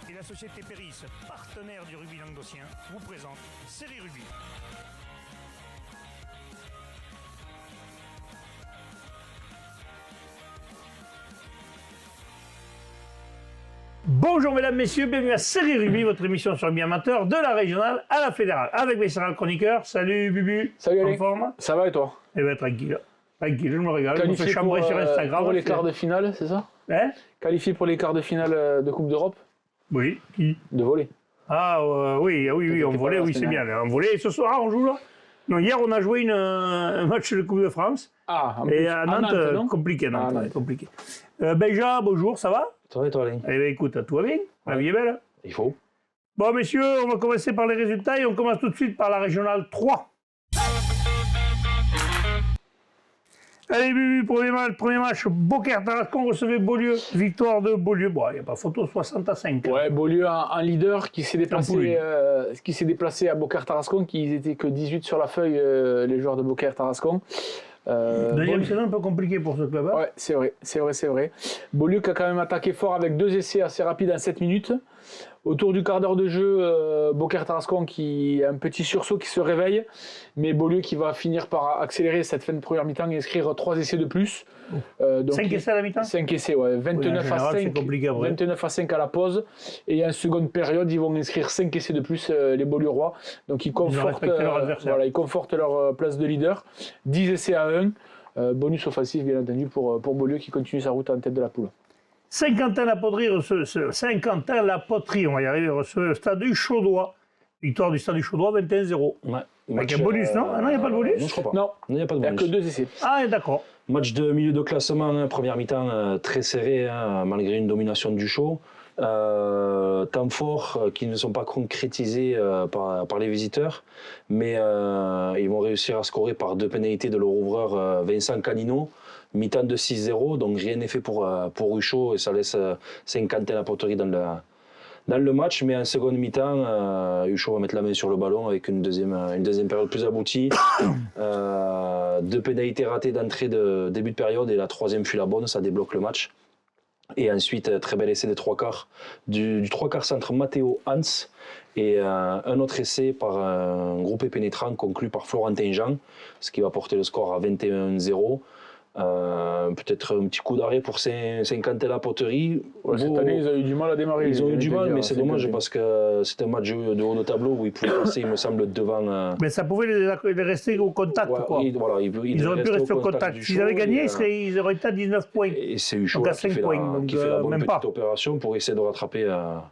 Et la société Péris, partenaire du rugby languedocien, vous présente Série Rugby. Bonjour mesdames, messieurs, bienvenue à Série Rugby, votre émission sur le rugby amateur de la régionale à la fédérale. Avec mes sérieux chroniqueurs, salut Bubu. Salut en Alain. forme? Ça va et toi? Eh bien tranquille, tranquille, je me régale. Je me fais Qualifié chambrer sur Instagram. pour les quarts de finale, c'est ça? Hein? Qualifié pour les quarts de finale de Coupe d'Europe Oui, qui? de volley. Ah oui, on volait, oui c'est bien. On volait, et ce soir on joue là? Non, hier on a joué un match de Coupe de France. Ah, en Et plus, à à Nantes, non compliqué, Nantes, Ah, ouais, Nantes. compliqué. Benja, bonjour, ça va? Ça va et toi, Alain? Eh bien écoute, tout va bien? La vie est belle? Il faut. Bon messieurs, on va commencer par les résultats et on commence tout de suite par la régionale 3. Allez, Bubu, premier match, Beaucaire-Tarascon recevait Beaulieu. Victoire de Beaulieu. Bon, il n'y a pas photo, 60-5. Ouais, Beaulieu, un leader qui s'est Pouille. déplacé à Beaucaire-Tarascon, qui étaient que 18 sur la feuille, les joueurs de Beaucaire-Tarascon. Deuxième saison un peu compliqué pour ce club. Hein. Ouais, c'est vrai. Beaulieu qui a quand même attaqué fort avec 2 essais assez rapides en 7 minutes. Autour du quart d'heure de jeu, Beaucaire-Tarascon qui a un petit sursaut qui se réveille, mais Beaulieu qui va finir par accélérer cette fin de première mi-temps et inscrire 3 essais de plus. 5 essais à la mi-temps? 5 essais, ouais. 29 général, à 5. c'est compliqué après. 29 à 5 à la pause. Et en seconde période, ils vont inscrire 5 essais de plus, les Beaulieurois. Donc ils confortent, leur adversaire. ils confortent leur place de leader. 10 essais à 1. Bonus offensif, bien entendu, pour Beaulieu qui continue sa route en tête de la poule. Saint-Quentin-la-Poterie, on va y arriver, recevait le stade du Chaudois. Victoire du stade du Chaudois, 21-0. Ouais. Avec un bonus, non? Ah non, il n'y a pas de bonus? Non, je crois pas. Non, il n'y a pas de il n'y a bonus. que 2 essais. Ah, d'accord. Match de milieu de classement, hein, première mi-temps très serré, hein, malgré une domination du show. Temps forts qui ne sont pas concrétisés par les visiteurs, mais ils vont réussir à scorer par 2 pénalités de leur ouvreur Vincent Canino. Mi-temps de 6-0, donc rien n'est fait pour Ruchot et ça laisse Saint-Quentin-la-Poterie dans le match, mais en seconde mi-temps, Ruchot va mettre la main sur le ballon avec une deuxième période plus aboutie. 2 pénalités ratées d'entrée de début de période et la troisième fut la bonne, ça débloque le match. Et ensuite, très bel essai des 3 quarts, du 3 quarts centre Matteo Hans et un autre essai par un groupé pénétrant conclu par Florentin Jean, ce qui va porter le score à 21-0. Peut-être un petit coup d'arrêt pour Saint-Quentin-la-Poterie. Ouais, cette année, ils ont eu du mal à démarrer. Ils ont eu du mal, mais c'est dommage parce que c'est un match de haut de tableau où ils pouvaient passer, il me semble, devant. Mais ça pouvait les rester au contact, Ouais, quoi. ils Ils auraient pu rester au contact. S'ils avaient gagné, ils auraient été à 19 points. Et c'est Ucho Donc à qui 5 fait points, la, donc, qui fait la bonne même petite pas. opération pour essayer de rattraper.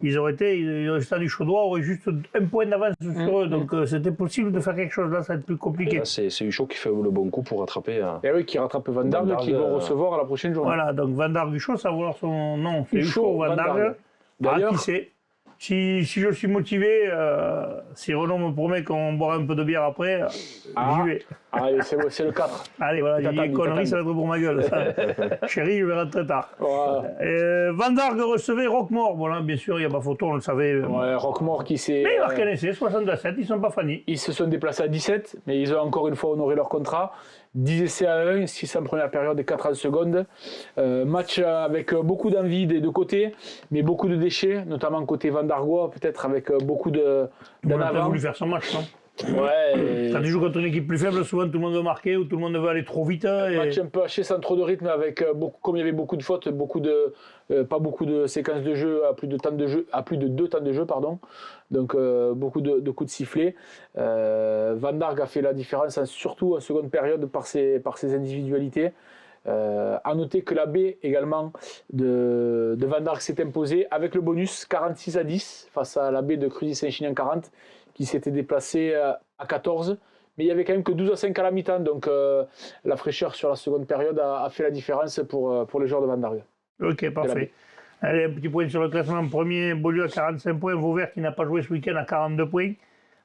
Le stade du Chaudois aurait juste 1 point d'avance sur eux, donc c'était possible de faire quelque chose là, ça va être plus compliqué. Là, c'est Ucho qui fait le bon coup pour rattraper. Et oui, qui rattrape Van Dargue, Van qui vont Dargue, recevoir à la prochaine journée. Voilà, donc Van Dargue Ucho, ça va vouloir son nom, c'est Ucho, Ucho Van Van Dargue. Dargue. Ah, D'ailleurs- qui sait? Si je suis motivé, si Renaud me promet qu'on boira un peu de bière après, j'y vais. Allez, c'est le 4. Allez, voilà, j'ai dit T'attends, conneries, t'attends. ça va être pour ma gueule. Ça. Chérie, je vais rentrer tard. Voilà. Van Dargue recevait Roquemort. Bon, là, bien sûr, il n'y a pas photo, on le savait. Ouais, Roquemort qui s'est. Mais il marque un essai, 67, ils ne sont pas fanny. Ils se sont déplacés à 17, mais ils ont encore une fois honoré leur contrat. 10 essais à 1, 6 en première période et 4 en seconde. Match avec beaucoup d'envie des deux côtés, mais beaucoup de déchets, notamment côté Vandargois, peut-être avec beaucoup On d'en a pas avant. voulu faire son match, non? Ouais. Quand tu joues contre une équipe plus faible, souvent tout le monde veut marquer ou tout le monde veut aller trop vite. Et... Match un peu haché sans trop de rythme, avec comme il y avait beaucoup de fautes, pas beaucoup de séquences de jeu à plus de 2 temps de jeu, pardon. Donc beaucoup de coups de sifflet. Van Dargue a fait la différence, surtout en seconde période par ses individualités. À noter que la B également de Van Dargue s'est imposée avec le bonus 46 à 10 face à la B de Cruzy-Saint-Chinian 40 qui s'était déplacée à 14. Mais il y avait quand même que 12 à 5 à la mi-temps, donc la fraîcheur sur la seconde période a fait la différence pour les joueurs de Van Dargue. Ok, parfait. Allez, un petit point sur le classement. Premier, Beaulieu à 45 points, Vauvert qui n'a pas joué ce week-end à 42 points.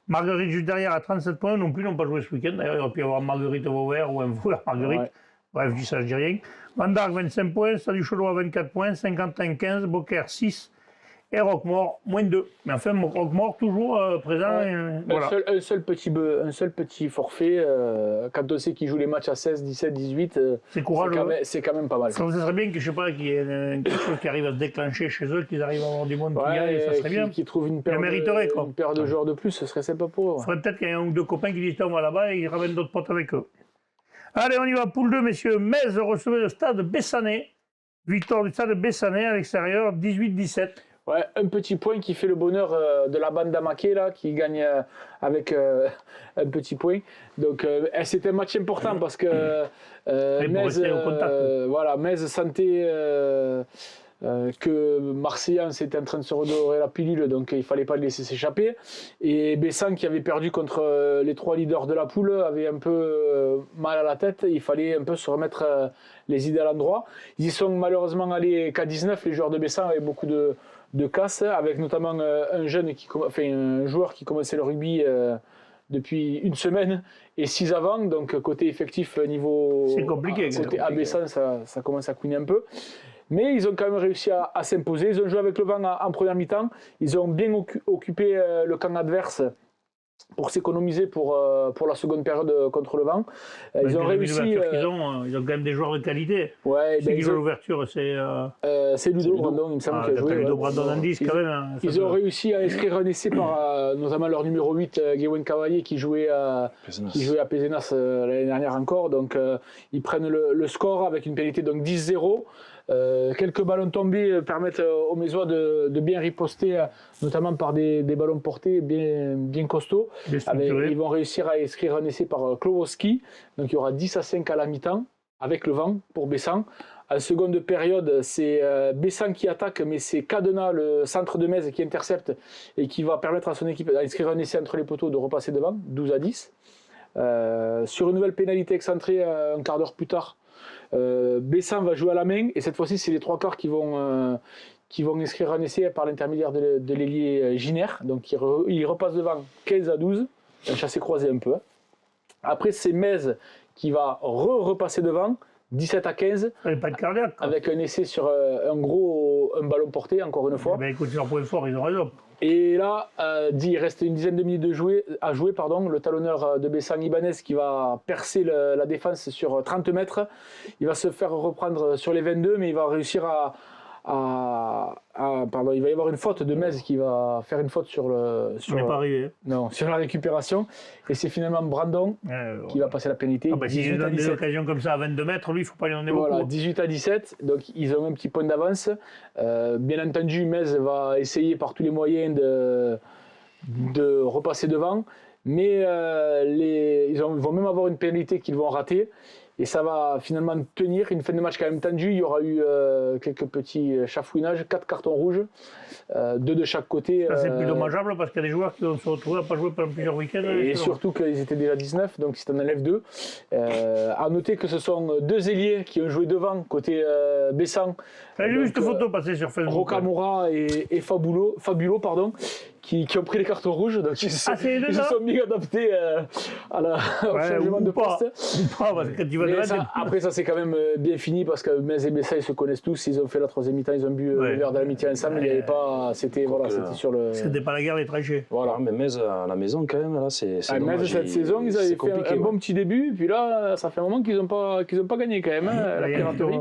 Marguerite juste derrière à 37 points, non plus n'ont pas joué ce week-end. D'ailleurs, il aurait pu y avoir Marguerite Vauvert ou un Vauvert Marguerite. Ouais. Bref, je dis ça, je dis rien. Van Dargue 25 points, Stade du Chaudois 24 points, Saint-Quentin 15, Beaucaire 6 Et Roquemort, moins 2. Mais enfin, Roquemort toujours présent. Voilà. Un seul petit forfait, quand on sait qu'il joue les matchs à 16, 17, 18, C'est courageux. c'est quand même pas mal. Ça serait bien que, je sais pas, qu'il y ait quelque chose qui arrive à se déclencher chez eux, qu'ils arrivent à avoir du monde qui gagne, ça serait bien. Qui trouve une paire de joueurs de plus, ce serait sympa pour eux. Il faudrait peut-être qu'il y ait un ou deux copains qui disent on va là-bas et ils ramènent d'autres potes avec eux. Allez, on y va, poule 2, messieurs. Metz recevait le stade Bessanet. Victoire du stade Bessanet à l'extérieur, 18-17. Ouais, un petit point qui fait le bonheur de la bande d'Amaké, là, qui gagne avec un petit point. Donc, c'est un match important parce que Metz sentait que Marseillan était en train de se redorer la pilule, donc il ne fallait pas le laisser s'échapper. Et Bessan, qui avait perdu contre les 3 leaders de la poule, avait un peu mal à la tête. Il fallait un peu se remettre les idées à l'endroit. Ils y sont malheureusement allés qu'à 19, les joueurs de Bessan avaient beaucoup de casse, avec notamment un joueur qui commençait le rugby depuis une semaine et 6 avant, donc côté effectif niveau c'est compliqué, côté Bessan, ça commence à couiner un peu. Mais ils ont quand même réussi à s'imposer. Ils ont joué avec le vent en première mi-temps. Ils ont bien occupé le camp adverse pour s'économiser pour la seconde période contre le vent. Ils ont réussi. Ils ont quand même des joueurs de qualité. Ouais, qui joue l'ouverture, c'est Ludo Brandon, il me semble qu'il a joué. Ludo Brandon en 10 quand même. Ils ont réussi à inscrire un essai par notamment leur numéro 8, Guéwen Cavalier, qui jouait à Pézenas l'année dernière encore. Donc ils prennent le score avec une pénalité, donc 10-0. Quelques ballons tombés permettent aux Mésois de bien riposter, notamment par des ballons portés bien costauds. Ils vont réussir à inscrire un essai par Klowowski. Donc il y aura 10-5 à la mi-temps avec le vent pour Bessan. En seconde période, c'est Bessan qui attaque, mais c'est Cadena, le centre de Metz, qui intercepte et qui va permettre à son équipe d'inscrire un essai entre les poteaux, de repasser devant, 12-10. Sur une nouvelle pénalité excentrée un quart d'heure plus tard, Bessan va jouer à la main, et cette fois-ci c'est les 3/4 qui vont inscrire un essai par l'intermédiaire de l'ailier Giner. Donc il repasse devant 15-12, un chassé-croisé un peu. Après c'est Metz qui va repasser devant 17-15, pas de cardiaque, avec un essai sur un ballon porté, encore une fois. Écoute, sur leur point fort, ils ont raison. Et là, il reste une dizaine de minutes à jouer. Le talonneur de Bessan, Ibanez, qui va percer la défense sur 30 mètres. Il va se faire reprendre sur les 22, mais il va réussir il va y avoir une faute de Metz qui va faire une faute sur la récupération. Et c'est finalement Brandon qui va passer la pénalité. S'il donne des occasions comme ça à 22 mètres, lui, il ne faut pas lui en donner beaucoup. Voilà, 18-17, donc ils ont un petit point d'avance. Bien entendu, Metz va essayer par tous les moyens de repasser devant, mais ils vont même avoir une pénalité qu'ils vont rater. Et ça va finalement tenir une fin de match quand même tendue. Il y aura eu quelques petits chafouinages, 4 cartons rouges, 2 de chaque côté. Ça, c'est plus dommageable parce qu'il y a des joueurs qui vont se retrouver à ne pas jouer pendant plusieurs week-ends. Et surtout qu'ils étaient déjà 19, donc si tu en enlèves 2. À noter que ce sont 2 ailiers qui ont joué devant, côté Bessan. J'ai vu cette photo passer sur Facebook. Rocamora et Fabulo, qui ont pris les cartons rouges, donc ils se sont mis adaptés au changement de poste. Après ça c'est quand même bien fini parce que Metz et Bessan ils se connaissent tous, ils ont fait la troisième mi-temps, ils ont bu le verre de la mi-temps ensemble, il n'y avait pas, c'était sur le... C'était pas la guerre des tranchées. Voilà, mais Metz à la maison quand même, là c'est Metz cette saison ils avaient fait un bon petit début, puis là ça fait un moment qu'ils n'ont pas gagné quand même, la piraterie.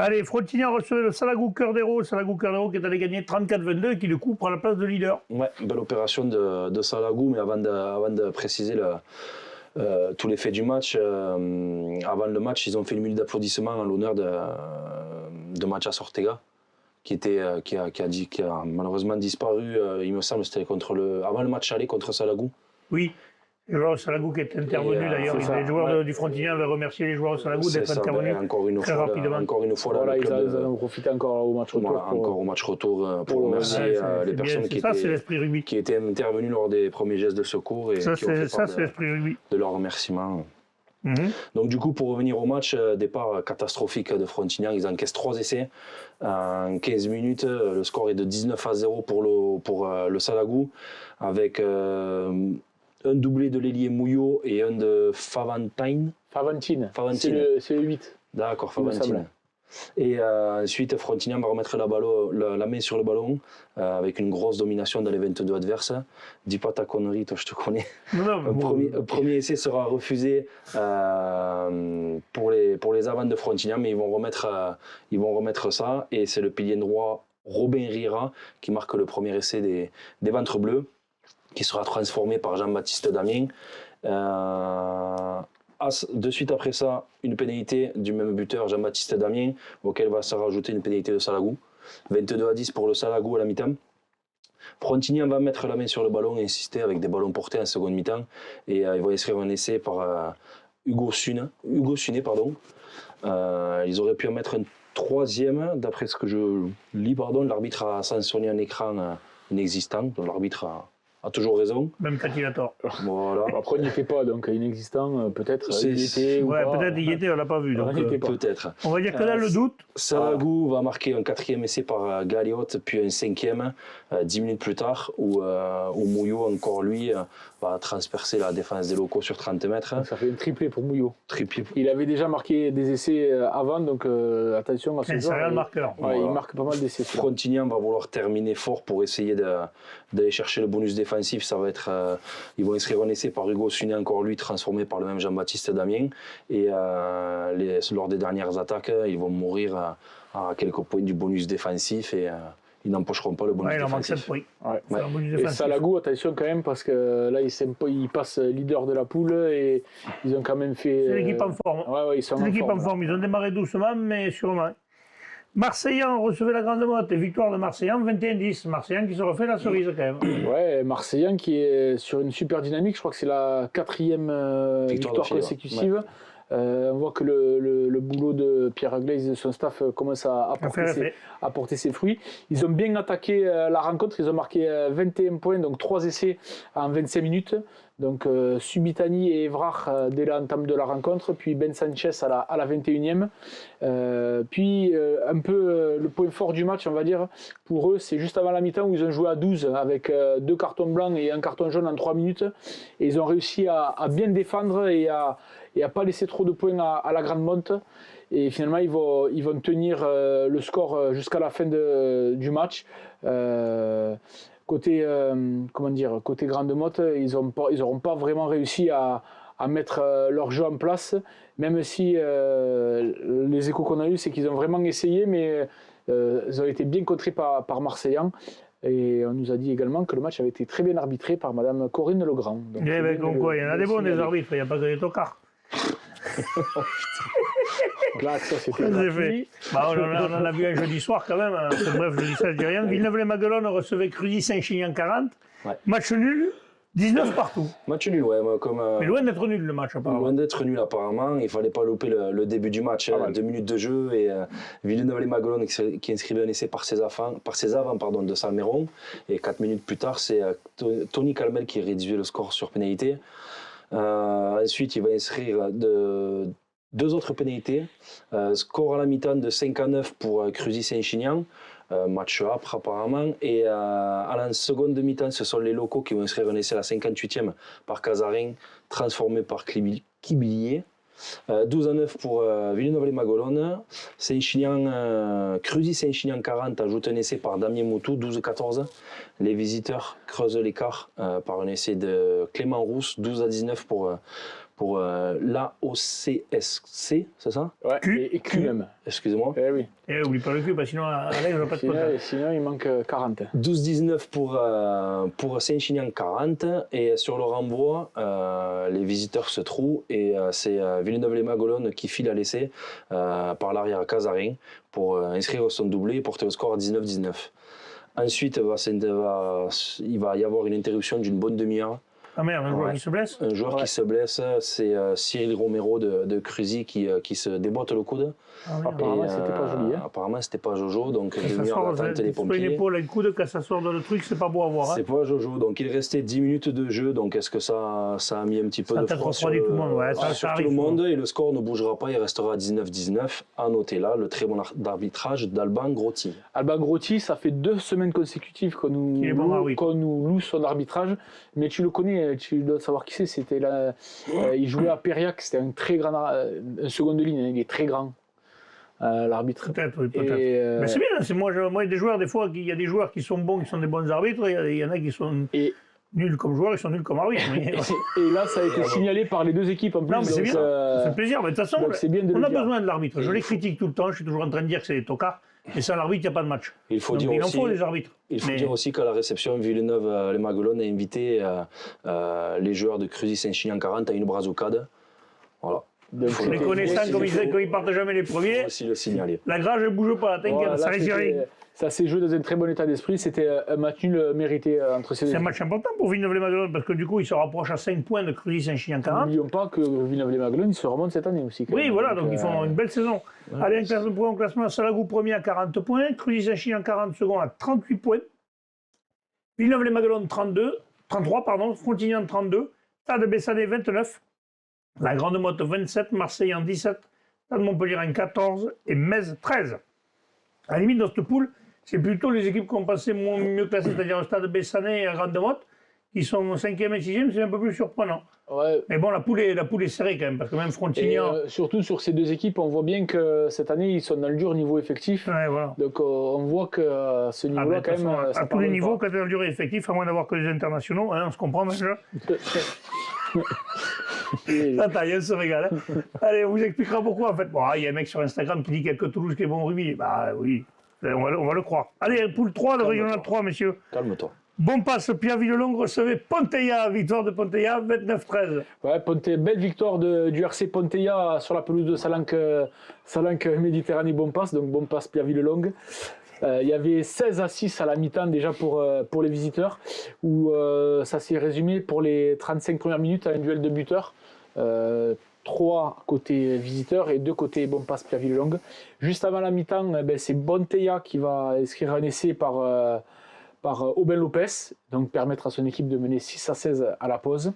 Allez, Frontignan recevait le Salagou Cœur d'Hérault. Salagou Cœur d'Hérault qui est allé gagner 34-22 et qui du coup prend la place de leader. Ouais, belle opération de Salagou, mais avant de préciser tous les faits du match, avant le match, ils ont fait une minute d'applaudissement en l'honneur de Mathias Ortega, qui a malheureusement disparu, il me semble, c'était avant le match aller contre Salagou. Oui. Le joueur de Salagou qui est intervenu d'ailleurs. Les joueurs du Frontignan avaient remercié les joueurs de Salagou d'être intervenus très rapidement. Encore une fois, ils en ont profité encore au match retour. Encore au match retour pour remercier les personnes qui étaient intervenues lors des premiers gestes de secours et qui ont fait part de leur remerciement. Donc du coup, pour revenir au match, départ catastrophique de Frontignan, ils encaissent 3 essais en 15 minutes. Le score est de 19-0 pour le Salagou, avec un doublé de l'ailier Mouillot et un de Favantine. C'est le 8. D'accord, Favantine. Et ensuite, Frontignan va remettre la main sur le ballon avec une grosse domination dans les 22 adverses. Dis pas ta connerie, toi je te connais. Un premier essai sera refusé pour les avants de Frontignan, mais ils vont remettre ça. Et c'est le pilier droit Robin Riera qui marque le premier essai des Ventres Bleus, qui sera transformé par Jean-Baptiste Damien. De suite après ça, une pénalité du même buteur, Jean-Baptiste Damien, auquel va se rajouter une pénalité de Salagou. 22-10 pour le Salagou à la mi-temps. Frontignan va mettre la main sur le ballon et insister avec des ballons portés en seconde mi-temps. Et il va inscrire un essai par Hugo Suné. Ils auraient pu en mettre un troisième, d'après ce que je lis. L'arbitre a sanctionné un écran inexistant, donc l'arbitre a toujours raison. Même quand il a tort. Voilà. Après, il n'y était pas, donc inexistant, peut-être. Peut-être il y était, on l'a pas vu. Donc, peut-être. On va dire que dans le doute. Salagou va marquer un quatrième essai par Galiote, puis un cinquième 10 minutes plus tard, où Mouillot, encore lui, va transpercer la défense des locaux sur 30 mètres. Ça fait un triplé pour Mouillot. Triplé. Il avait déjà marqué des essais avant, donc attention à ce C'est un marqueur. Ouais, il marque pas mal d'essais. Frontignan va vouloir terminer fort pour essayer d'aller chercher le bonus défensif. Ça va être, ils vont inscrire un essai par Hugo Suné, encore lui, transformé par le même Jean-Baptiste Damien. Et lors des dernières attaques, ils vont mourir à quelques points du bonus défensif et ils n'empocheront pas le bonus défensif. Il en manque 7 points. Ouais. Et Salagou, attention quand même, parce que là, il passe leader de la poule et ils ont quand même fait... C'est l'équipe en forme. Ouais, ils sont c'est l'équipe en forme. Ils ont démarré doucement, mais sûrement. Marseillan recevait la grande motte, victoire de Marseillan, 21-10. Marseillan qui se refait la cerise quand même. Ouais, Marseillan qui est sur une super dynamique, je crois que c'est la 4e victoire consécutive. Ouais. On voit que le boulot de Pierre Aglaise et de son staff commence à porter ses fruits. Ils ont bien attaqué la rencontre, ils ont marqué 21 points, donc 3 essais en 25 minutes. Donc Subitani et Evrard dès l'entame de la rencontre, puis Ben Sanchez à la 21e. Puis un peu le point fort du match, on va dire, pour eux, c'est juste avant la mi-temps où ils ont joué à 12 avec 2 cartons blancs et un carton jaune en 3 minutes. Et ils ont réussi à bien défendre et à pas laisser trop de points à la grande monte. Et finalement, ils vont tenir le score jusqu'à la fin du match. Côté grande motte, ils n'auront pas vraiment réussi à mettre leur jeu en place, même si les échos qu'on a eus, c'est qu'ils ont vraiment essayé, mais ils ont été bien contrés par Marseillan. Et on nous a dit également que le match avait été très bien arbitré par Madame Corinne Legrand. Donc, il y en a des bons des arbitres, il n'y a pas que des tocards. Là, ça, c'était on en a vu un jeudi soir quand même. Bref, je dis ça, je dis rien. Villeneuve-les-Maguelones recevait Cruzy Saint-Chinian 40. Ouais. Match nul, 19 partout. Match nul, ouais. Mais loin d'être nul le match apparemment. Loin d'être nul apparemment. Il ne fallait pas louper le début du match. 2 minutes de jeu et Villeneuve-les-Maguelones qui inscrivait un essai par ses avants de Salmeron. Et 4 minutes plus tard, c'est Tony Calmel qui réduisait le score sur pénalité. Ensuite, il va inscrire 2 autres pénalités. Score à la mi-temps de 5-9 pour Cruzy Saint-Chinian. Match âpre apparemment. Et à la seconde mi-temps, ce sont les locaux qui vont inscrire un essai à la 58e par Casarin, transformé par Kibilier. 12-9 pour Villeneuve-les-Maguelones. Cruzy Saint-Chinian 40 ajoute un essai par Damien Moutou, 12-14. Les visiteurs creusent l'écart par un essai de Clément Rousse, 12-19 pour l'AOCSC, c'est ça? Ouais, et Q même. Excusez-moi. Eh oui. Et oublie pas le Q, parce que sinon, Alex ne va pas te compter. Sinon, il manque 40. 12-19 pour Saint-Chinian 40. Et sur le renvoi, les visiteurs se trouent. Et c'est Villeneuve-les-Maguelones qui file à l'essai par l'arrière Casarin pour inscrire son doublé et porter le score à 19-19. Ensuite, il va y avoir une interruption d'une bonne demi-heure. Ah merde, un joueur qui se blesse? Un joueur qui se blesse, c'est Cyril Romero de Cruzy qui se déboîte le coude. Apparemment, c'était pas joli. Apparemment, c'était pas Jojo, donc demi-heure d'attente des pompiers. Une épaule, un coude, quand ça sort dans le truc, c'est pas beau à voir. C'est pas Jojo, donc il restait 10 minutes de jeu, donc est-ce que ça a mis un petit peu de froid sur tout le monde, et le score ne bougera pas, il restera à 19-19. À noter là, le très bon arbitrage d'Alban Grotti. Alban Grotti, ça fait 2 semaines consécutives qu'on nous loue son arbitrage, mais tu le connais, tu dois savoir qui c'est, c'était là, il jouait à Périac, c'était un très grand, un second de ligne, il est très grand. l'arbitre. Peut-être, oui, peut-être. Et, Mais c'est bien, moi, il y a des joueurs, des fois, il y a des joueurs qui sont bons, qui sont des bons arbitres, il y en a qui sont nuls comme joueurs, ils sont nuls comme arbitres. Et là, ça a été signalé par les deux équipes en plus. Non, mais c'est bien, ça fait plaisir. Mais de toute façon, on a besoin de l'arbitre. Je les critique tout le temps, je suis toujours en train de dire que c'est des tocards, mais sans l'arbitre, il n'y a pas de match. Il faut Donc, dire il en aussi, faut des arbitres. Il faut dire aussi qu'à la réception, Villeneuve-les-Maguelones a invité les joueurs de Cruzy-Saint-Chinian 40 à une brassocade. Voilà. Les connaissants, comme ils partent jamais les premiers, aussi le signaler. La Grage ne bouge pas, t'inquiète, voilà, ça risque rien. Ça s'est joué dans un très bon état d'esprit. C'était un match nul mérité entre ces deux. C'est un match important pour Villeneuve-les-Maguelones parce que du coup, ils se rapprochent à 5 points de Cruzy-Saint-Chinian 40. N'oublions pas que Villeneuve-les-Maguelones, ils se remontent cette année aussi. Oui, voilà, donc ils font une belle saison. Ouais. Allez, un classement, Salagou premier à 40 points, Cruzy-Saint-Chinian 40 second à 38 points, Villeneuve-les-Maguelones 33, Frontignan 32, Stade Bessanet 29, la Grande Motte 27, Marseille en 17, Stade Montpellier en 14 et Metz 13. À la limite, dans cette poule, c'est plutôt les équipes qui ont passé mieux classées, c'est-à-dire le Stade Bessanet et la Grande Motte, qui sont 5e et 6e, c'est un peu plus surprenant. Ouais. Mais bon, la poule est serrée quand même, parce que même Frontignan... surtout sur ces deux équipes, on voit bien que cette année, ils sont dans le dur niveau effectif. Ouais, voilà. Donc on voit que ce niveau-là, quand même... À tous les niveaux, quand tu es dans le dur effectif, à moins d'avoir que des internationaux, hein, on se comprend déjà. Attends, il se régale. Hein. Allez, on vous expliquera pourquoi en fait. Bon, il y a un mec sur Instagram qui dit qu'il y a que Toulouse qui est bon au rugby. Bah oui, on va le croire. Allez, poule 3 de Régional 3, messieurs. Calme-toi. Bon passe, Pierre-Villelongue recevait Ponteilla, victoire de Ponteilla, 29-13. Ouais, belle victoire du RC Ponteilla sur la pelouse de Salanque Méditerranée bon passe, donc bon passe Pierre-Villelongue. Il y avait 16-6 à la mi-temps déjà pour les visiteurs, où ça s'est résumé pour les 35 premières minutes à un duel de buteurs. 3 côté visiteurs et 2 côté bon passe Pierre-Villelongue. Juste avant la mi-temps, c'est Ponteilla qui va inscrire un essai par Aubin Lopez, donc permettre à son équipe de mener 6-16 à la pause.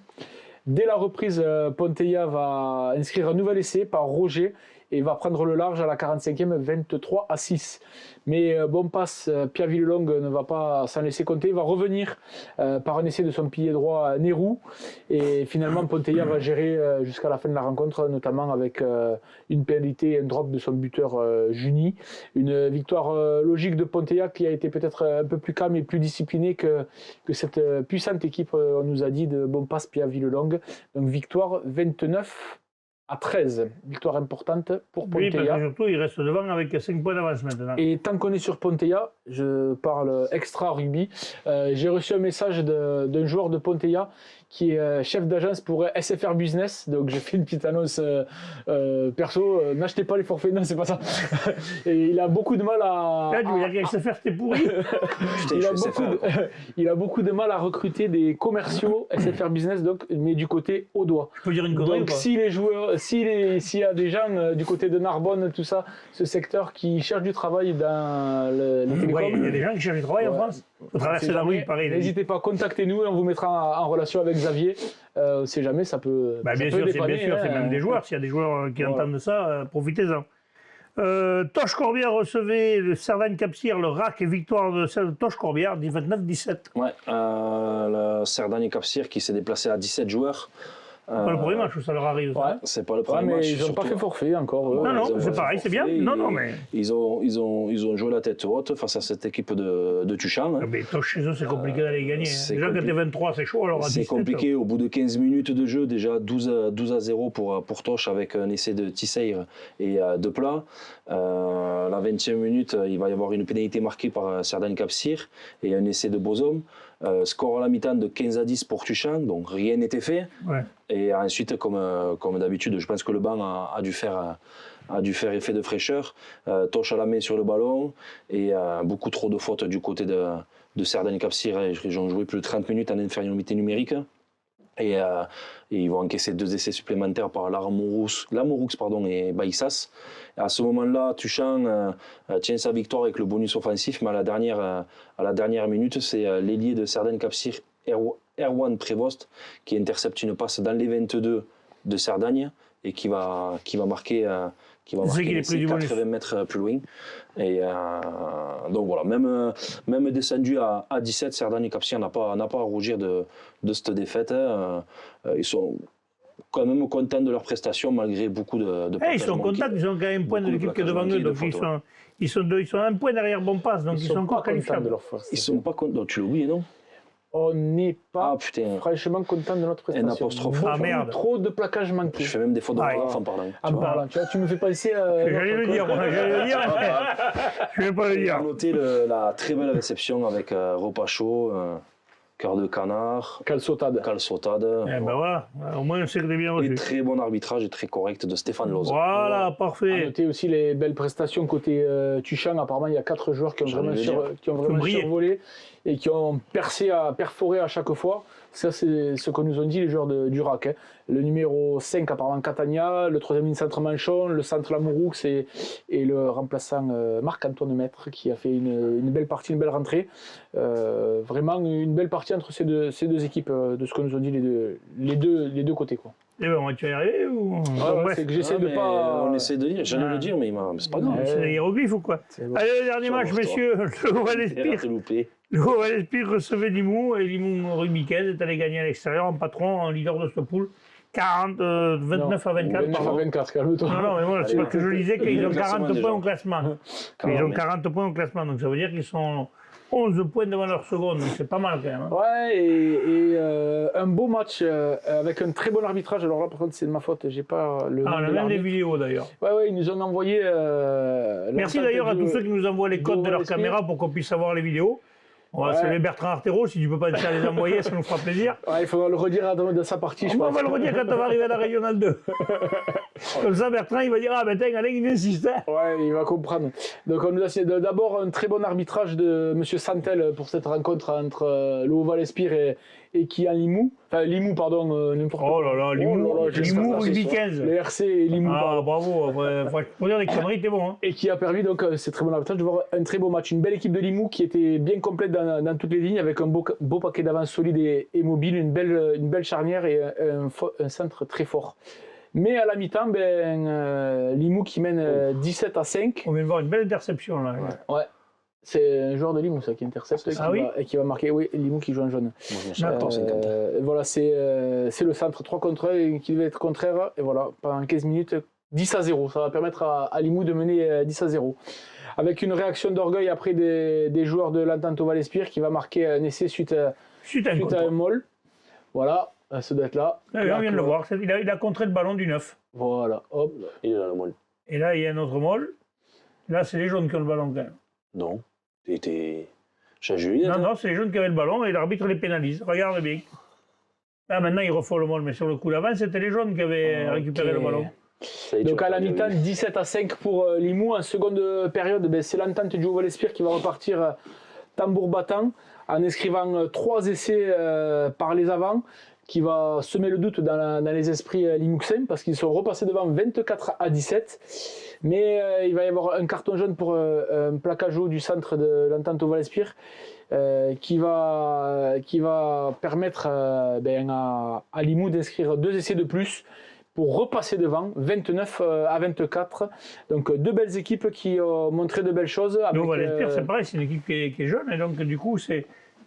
Dès la reprise, Ponteilla va inscrire un nouvel essai par Roger et va prendre le large à la 45e, 23-6. Mais bon passe, Pierre Villelongue ne va pas s'en laisser compter, il va revenir par un essai de son pilier droit Nérou. Et finalement, Ponteilla va gérer jusqu'à la fin de la rencontre, notamment avec une pénalité et un drop de son buteur Juni. Une victoire logique de Ponteilla qui a été peut-être un peu plus calme et plus disciplinée que cette puissante équipe, on nous a dit, de bon passe Pierre Villelongue. Donc victoire 29-13, victoire importante pour Ponteilla. Oui, parce que surtout, il reste devant avec 5 points d'avance maintenant. Et tant qu'on est sur Ponteilla, je parle extra rugby, j'ai reçu un message d'un joueur de Ponteilla qui est chef d'agence pour SFR Business, donc j'ai fait une petite annonce perso, n'achetez pas les forfaits, non c'est pas ça. Et il a beaucoup de mal à... Là, tu veux dire qu'SFR c'était pourri. Il a beaucoup de mal à recruter des commerciaux SFR Business, donc, mais du côté au doigt. Je peux dire une connerie. Donc si les joueurs, s'il y a des gens du côté de Narbonne, tout ça, ce secteur qui cherchent du travail dans les télécoms. Oui, il y a des gens qui cherchent du travail en France. Faut traverser la rue, pareil. N'hésitez pas, contactez-nous et on vous mettra en relation avec Xavier. On ne sait jamais, ça peut. Bien sûr, c'est même des joueurs. S'il y a des joueurs qui entendent ça, profitez-en. Toche Corbière recevait le Cerdagne Capcir, le RAC et victoire de Toche Corbière, 29-17. Ouais, le Cerdagne Capcir qui s'est déplacé à 17 joueurs. Pas le premier match où ça leur arrive. Ouais, c'est pas le premier match. Mais ils n'ont pas fait forfait encore. Non, c'est pareil, c'est bien. Mais... Ils ont joué la tête haute face à cette équipe de Tuchan. Mais Toche chez eux, c'est compliqué d'aller gagner. Déjà quand t'es 23, c'est chaud. Alors c'est compliqué. Au bout de 15 minutes de jeu, déjà 12-0 pour Toche avec un essai de Tisseire et de Plat. La 20e minute, il va y avoir une pénalité marquée par Cerdagne Capcir et un essai de Bosom. Score à la mi-temps de 15-10 pour Tuchan, donc rien n'était fait. Ouais. Et ensuite, comme d'habitude, je pense que le banc a dû faire effet de fraîcheur. Toche à la main sur le ballon et beaucoup trop de fautes du côté de Cerdagne Capcir. Ils ont joué plus de 30 minutes en infériorité numérique. Et ils vont encaisser 2 essais supplémentaires par Lamoureux et Baïssas. À ce moment-là, Tuchan tient sa victoire avec le bonus offensif, mais à la dernière minute, c'est l'ailier de Cerdagne Capcir, Erwan Prévost, qui intercepte une passe dans les 22 de Cerdagne et qui va marquer. Qui va marquer 80 mètres plus loin. Et donc voilà, même descendu à 17, Cerdagne Capcir n'a pas à rougir de cette défaite. quand même contents de leur prestation malgré beaucoup de Ils sont plaquages contents, manqués. ils ont quand même un point de Beaucoup de l'équipe qui est plaquages devant eux, manqués, de donc fautes, ils sont un point derrière Bompas, donc ils sont encore pas contents de qualifiables. leur force. Ils sont pas contents. Tu l'as oublié, non? On n'est pas Ah putain. franchement content de notre prestation. apostrophe. Ah, Beaucoup merde. trop de plaquages manqués. Je fais même des fautes de Ah, en parlant. En Tu vois. parlant, tu me fais penser à... J'allais le dire, moi, j'allais le dire, mais je ne vais pas le On dire. a noté la très belle réception avec repas chaud, cœur de canard, Calçotade. calçotade. Eh ben voilà, au moins on sait que t'es bien Et reçu. très bon arbitrage et très correct de Stéphane Loz. Voilà, À parfait. noter aussi les belles prestations côté Tuchan. Apparemment, il y a 4 joueurs qui ont J'allais vraiment, le qui ont vraiment brillé. survolé et qui ont perforé à chaque fois. Ça, c'est ce que nous ont dit les joueurs du RAC. Hein. Le numéro 5, apparemment Catania, le 3e ligne centre Manchon, le centre Lamouroux et le remplaçant Marc-Antoine Maître qui a fait une belle partie, une belle rentrée. Vraiment une belle partie entre ces deux équipes, de ce que nous ont dit les deux côtés. Quoi. Eh ben, tu vas y arriver ou... Ouais, Bref, c'est que j'essaie de mais pas. On essaie de dire, j'allais Ouais. le dire, mais c'est pas grave. c'est des hiéroglyphes ou quoi? C'est bon. Allez, le dernier Tu vas match, voir, messieurs. Le Haut-Valespire. T'es loupé. Le Haut-Valespire recevait Limoux et Limoux Rugby 15 est allé gagner à l'extérieur en patron, en leader de ce pool. 29 à 24. 29 à pardon. 24, calme-toi. Non, mais moi, c'est Allez, parce que je disais qu'ils ont le 40 classement points au déjà. classement. Quand Ils ont même. 40 points au classement, donc ça veut dire qu'ils sont 11 points devant leur seconde, donc c'est pas mal quand même. Hein. Ouais, et un beau match avec un très bon arbitrage. Alors là, par contre, c'est de ma faute, j'ai pas le Ah, nom on a de même des l'arbitre. vidéos d'ailleurs. Ouais, ils nous ont envoyé. Merci d'ailleurs à tous ceux qui nous envoient les codes de leur Haut-Valespire. caméra pour qu'on puisse avoir les vidéos. On va Ouais. saluer Bertrand Artero, si tu peux pas déjà les envoyer, ça nous fera plaisir. Ouais, il faudra le redire de sa partie, je On pense. va le redire quand on va arriver à la Régionale 2. Comme ça, Bertrand, il va dire, ah ben tiens, Alain, il insiste. Hein. Ouais, il va comprendre. Donc, on nous a signé d'abord un très bon arbitrage de M. Santel pour cette rencontre entre le Haut-Valespire et Kian Limoux. Enfin, Limoux, pardon, n'importe Oh là là, Limoux, j'espère Limoux que Rugby c'est ça. 15. Le RC et Limoux, Ah, pardon. bravo. Pour dire des conneries, t'es bon. Hein. Et qui a permis, donc, c'est très bon arbitrage, de voir un très beau match. Une belle équipe de Limoux qui était bien complète dans toutes les lignes, avec un beau paquet d'avance solide et mobile, une belle charnière et un centre très fort. Mais à la mi-temps, Limoux qui mène 17 à 5. On vient de voir une belle interception là. Ouais. C'est un joueur de Limoux, ça, qui intercepte et qui va marquer. Oui, Limoux qui joue en jaune. Moi, je m'achète pas 50. Voilà, c'est le centre 3 contre 1 qui devait être contraire. Et voilà, pendant 15 minutes, 10 à 0. Ça va permettre à Limoux de mener 10 à 0. Avec une réaction d'orgueil après des joueurs de l'Entente Haut-Valespire qui va marquer un essai suite à un moll. Voilà, ça doit être là. On vient de le voir. Il a contré le ballon du 9. Voilà, hop. Il est là, le molle. Et là, il y a un autre moll. Là, c'est les jaunes qui ont le ballon quand même. Non. J'ai Julien. Non, c'est les jaunes qui avaient le ballon et l'arbitre les pénalise. Regarde bien. Là, maintenant, ils refont le moll, mais sur le coup d'avant, c'était les jaunes qui avaient récupéré le ballon. Donc à la mi-temps, 17 à 5 pour Limoux. En seconde période, c'est l'Entente du Haut-Valespire qui va repartir tambour battant en inscrivant 3 essais par les avants, qui va semer le doute dans les esprits limouxins parce qu'ils sont repassés devant 24 à 17. Mais il va y avoir un carton jaune pour un plaquage haut du centre de l'Entente Haut-Valespire qui va permettre à Limoux d'inscrire 2 essais de plus pour repasser devant, 29 à 24. Donc 2 belles équipes qui ont montré de belles choses. Nous, Valespire, c'est pareil, c'est une équipe qui est jeune, et donc du coup, c'est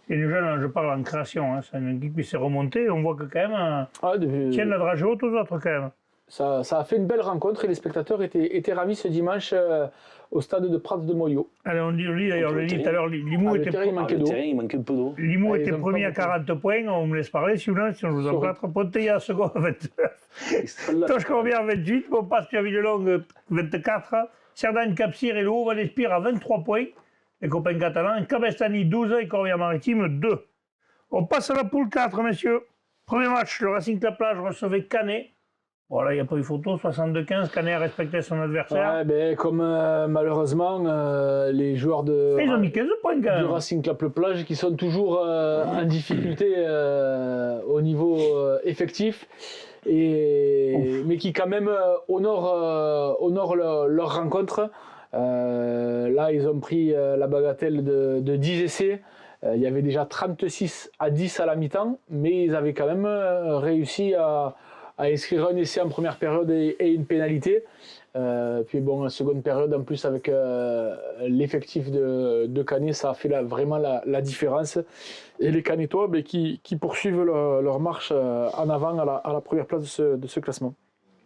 une jeune, je parle en création, hein, c'est une équipe qui s'est remontée, on voit que quand même, tiennent la dragée haute aux autres quand même. Ça a fait une belle rencontre et les spectateurs étaient ravis ce dimanche au stade de Prats de Moyo. Allez, on dit d'ailleurs, on l'a dit tout à l'heure, Limoux le terrain, il manquait d'eau. Il manquait un peu d'eau. Limoux Ah, ils était ont premier pas à 40 points, on me laisse parler, si on vous en plâtre. Ponteilla, second à 29. Toche Corbière, 28, Bompas, Pierre-Villelongue, 24. Cerdagne, Capcir et le Haut-Valespire à 23 points. Les copains catalans. Cabestany, 12 et Corbière-Maritime, 2. On passe à la poule 4, messieurs. Premier match, le Racing Claplage recevait Canet. Voilà, il n'y a pas eu photo, 62-15, Canet a respecté son adversaire. Ouais, comme malheureusement les joueurs Ils ont mis 15 points quand du même. Racing Club Le Plage qui sont toujours en difficulté au niveau effectif, mais qui quand même honorent leur rencontre. Là, ils ont pris la bagatelle de 10 essais. Il y avait déjà 36 à 10 à la mi-temps, mais ils avaient quand même réussi à inscrire un essai en première période et une pénalité. Puis bon, en seconde période, en plus avec l'effectif de Canet, ça a fait vraiment la différence. Et les Canetois qui poursuivent leur marche en avant à la première place de ce classement.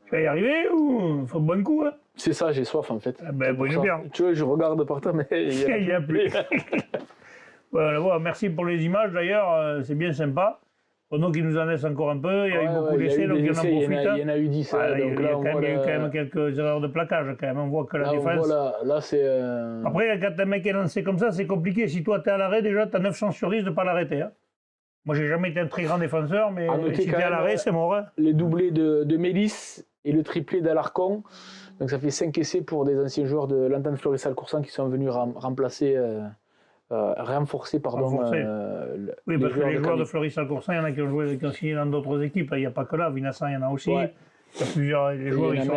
Tu vas y arriver ou faut bon coup hein? C'est ça, j'ai soif en fait. Ah ben, bonne bien. Tu vois, je regarde par terre, mais Il n'y a plus. Voilà, merci pour les images d'ailleurs, c'est bien sympa. Pendant qu'ils nous en laissent encore un peu, il y a eu beaucoup d'essais, donc il y en a profite. Il y en a eu 10. Voilà, donc il y a quand même quelques erreurs de plaquage quand même. On voit que la défense. Là, c'est. Après, quand un mec est lancé comme ça, c'est compliqué. Si toi tu es à l'arrêt, déjà, tu as 9 chances sur 10 de ne pas l'arrêter. Hein. Moi, j'ai jamais été un très grand défenseur, mais si tu es à l'arrêt, c'est mort. Hein. Les doublés de Mélis et le triplé d'Alarcon. Donc ça fait 5 essais pour des anciens joueurs de l'Entente Fleury-Salcoursan qui sont venus renforcer oui, parce que les joueurs de Fleury-Salcoursan, il y en a qui ont signé dans d'autres équipes. Il n'y a pas que là, Vincent, il y en a aussi. Ouais. Il y a plusieurs les joueurs, ils sont